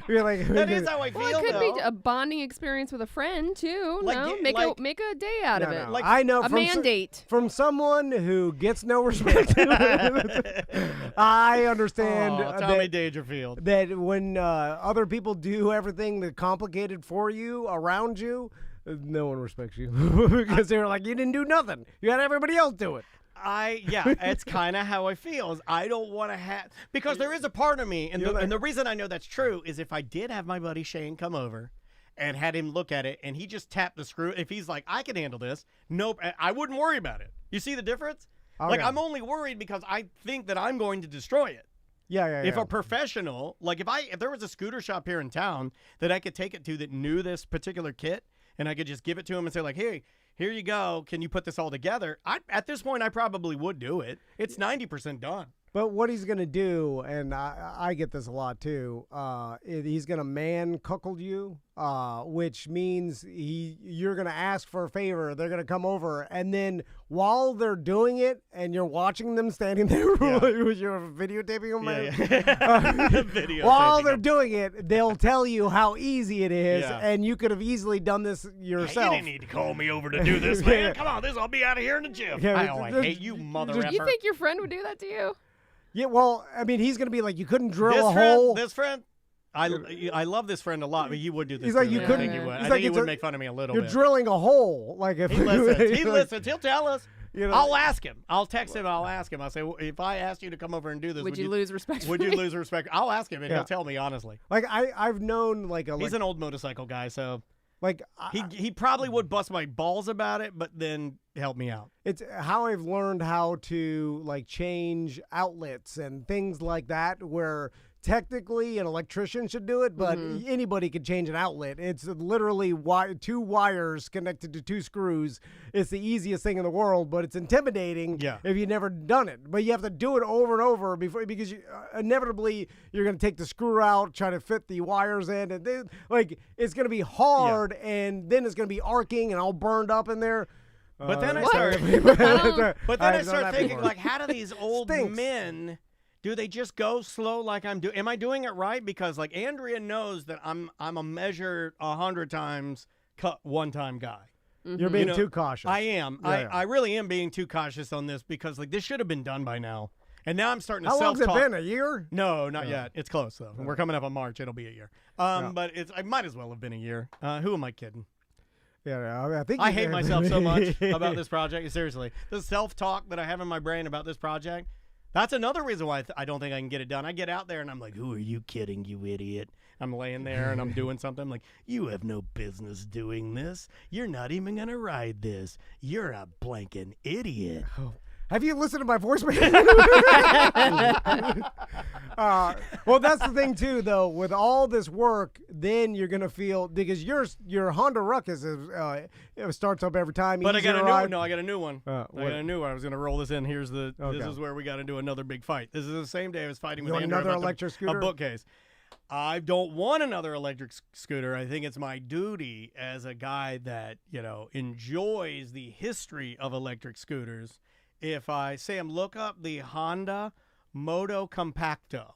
You're like, that is how I feel, Well, it could though. be a bonding experience with a friend, too. Like, Make a day out of it. Like, I know a from mandate. From someone who gets no respect. I understand Tommy Dangerfield. that when other people do everything that's complicated for you around you, no one respects you because they're like, you didn't do nothing. You had everybody else do it. It's kind of how I feel. Is I don't want to have, because there is a part of me, and the reason I know that's true is if I did have my buddy Shane come over and had him look at it and he just tapped the screw, if he's like, I can handle this, nope, I wouldn't worry about it. You see the difference? Okay. Like, I'm only worried because I think that I'm going to destroy it. Yeah. If a professional, like if there was a scooter shop here in town that I could take it to that knew this particular kit, and I could just give it to him and say like, hey, here you go. Can you put this all together? At this point, I probably would do it. It's 90% done. But what he's gonna do, and I get this a lot too, he's gonna man cuckold you, which means you're gonna ask for a favor. They're gonna come over, and then while they're doing it, and you're watching them standing there, with your videotaping them, while they're doing it, they'll tell you how easy it is, and you could have easily done this yourself. You didn't need to call me over to do this, man. Come on, I'll be out of here in the gym. I hate you, mother effer. You think your friend would do that to you? Yeah, well, I mean, he's going to be like, you couldn't drill a hole. This friend, I love this friend a lot, but he would do this. He's like, you couldn't. I think he would. I think he would make fun of me a little bit. You're drilling a hole. Like if he listens. He'll tell us. You know, I'll ask him. I'll text him. I'll ask him. I'll say, well, if I asked you to come over and do this, would you lose respect? Would you lose respect? I'll ask him, and he'll tell me honestly. Like I've known like he's an old motorcycle guy, so. Like he probably would bust my balls about it, but then help me out. It's how I've learned how to like change outlets and things like that, where technically an electrician should do it, but anybody could change an outlet. It's literally two wires connected to two screws. It's the easiest thing in the world, but it's intimidating if you've never done it. But you have to do it over and over because inevitably you're going to take the screw out, try to fit the wires in, and then, like it's going to be hard, and then it's going to be arcing and all burned up in there. But then I start thinking, like, how do these old men? Do they just go slow like I'm doing? Am I doing it right? Because like Andrea knows that I'm a measure 100 times cut one time guy. You're being too cautious. I am. I really am being too cautious on this because like this should have been done by now. And now I'm starting to self-talk. How long's it been? A year? No, not yet. It's close though. We're coming up on March. It'll be a year. But I might as well have been a year. Who am I kidding? Yeah, I think I hate myself so much about this project. Seriously, the self-talk that I have in my brain about this project. That's another reason why I don't think I can get it done. I get out there and I'm like, who are you kidding, you idiot? I'm laying there and I'm doing something. I'm like, you have no business doing this. You're not even going to ride this. You're a blanking idiot. Oh. Have you listened to my voicemail? Well, that's the thing, too, though. With all this work, then you're going to feel, because your Honda Ruckus it starts up every time. But I got a new one. No, I got a new one. I got a new one. I was going to roll this in. This is where we got to do another big fight. This is the same day I was fighting with Andrew about electric scooter? A bookcase. I don't want another electric scooter. I think it's my duty as a guy that, enjoys the history of electric scooters. If I, Sam, look up the Honda Moto Compacto.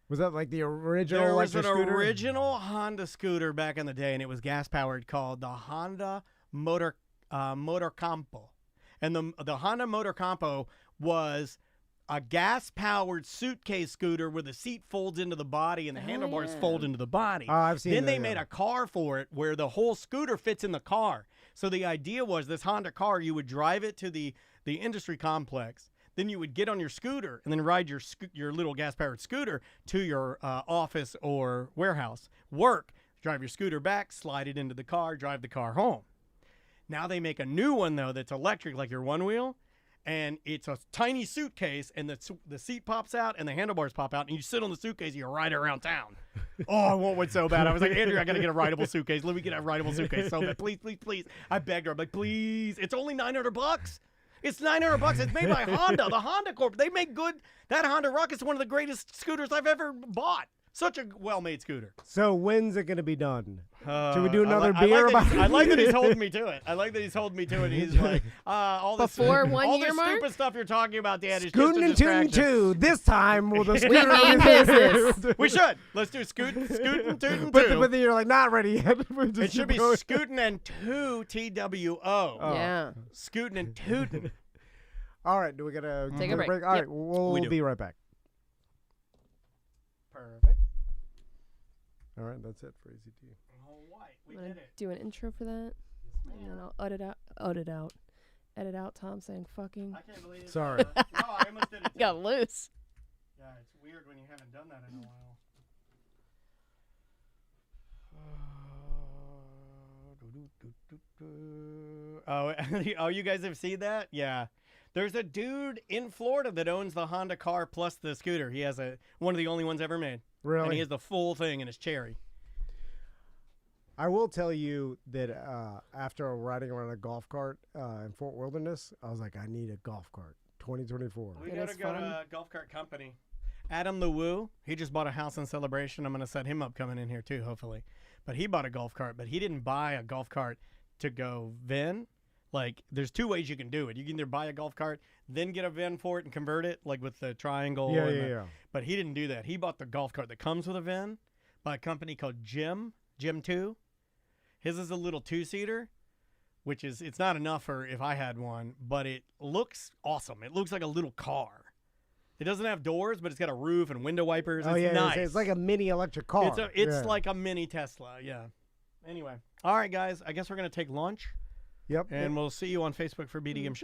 Was that like the original electric scooter? There was an original Honda scooter back in the day, and it was gas-powered, called the Honda Motor Campo. And the Honda Motor Campo was a gas-powered suitcase scooter where the seat folds into the body and the handlebars fold into the body. I've seen that. Then they made a car for it where the whole scooter fits in the car. So the idea was this Honda car, you would drive it to the industry complex. Then you would get on your scooter and then ride your little gas-powered scooter to your office or warehouse. Work, drive your scooter back, slide it into the car, drive the car home. Now they make a new one, though, that's electric like your one wheel. And it's a tiny suitcase, and the seat pops out, and the handlebars pop out, and you sit on the suitcase, and you ride around town. Oh, I want one so bad. I was like, Andrew, I got to get a rideable suitcase. Let me get a rideable suitcase so bad. Please, please, please. I begged her. I'm like, please. It's only $900. It's $900. It's made by Honda, the Honda Corp. They make good. That Honda Ruckus is one of the greatest scooters I've ever bought. Such a well-made scooter. So when's it going to be done? Should we do another beer? I like that he's holding me to it. He's like, all this before 1 year mark. Stupid stuff you're talking about, Dad, is Scootin' and just a distraction. tootin' 2. This time with a scooter. We mean business. We should. Let's do Scootin' Tootin' 2. But then you're like, not ready yet. It should be Scootin' and 2 TWO. Yeah. Scootin' and Tootin'. All right. Do we got to take a break? All right. We'll be right back. Perfect. All right, that's it for ACT. All right, we did it. Do an intro for that, and then I'll edit out Tom saying "fucking." I can't believe it. Sorry. No, I almost did it. Too. Got loose. Yeah, it's weird when you haven't done that in a while. Oh, you guys have seen that? Yeah. There's a dude in Florida that owns the Honda car plus the scooter. He has one of the only ones ever made. Really? And he has the full thing in his Cherry. I will tell you that after riding around a golf cart in Fort Wilderness, I was like, I need a golf cart. 2024. We It gotta is go fun. to Golf Cart Company. Adam the Woo, he just bought a house in Celebration. I'm gonna set him up coming in here too, hopefully. But he bought a golf cart, but he didn't buy a golf cart to go VIN. Like, there's two ways you can do it. You can either buy a golf cart, then get a VIN for it and convert it, like with the triangle. Yeah, and yeah, the- yeah. But he didn't do that. He bought the golf cart that comes with a VIN by a company called Jim 2. His is a little 2-seater, which is, it's not enough for if I had one, but it looks awesome. It looks like a little car. It doesn't have doors, but it's got a roof and window wipers. Oh it's yeah, nice. it's like a mini electric car. It's Yeah. like a mini Tesla, yeah. Anyway, all right, guys. I guess we're gonna take lunch, Yep. and we'll see you on Facebook for BDM Show.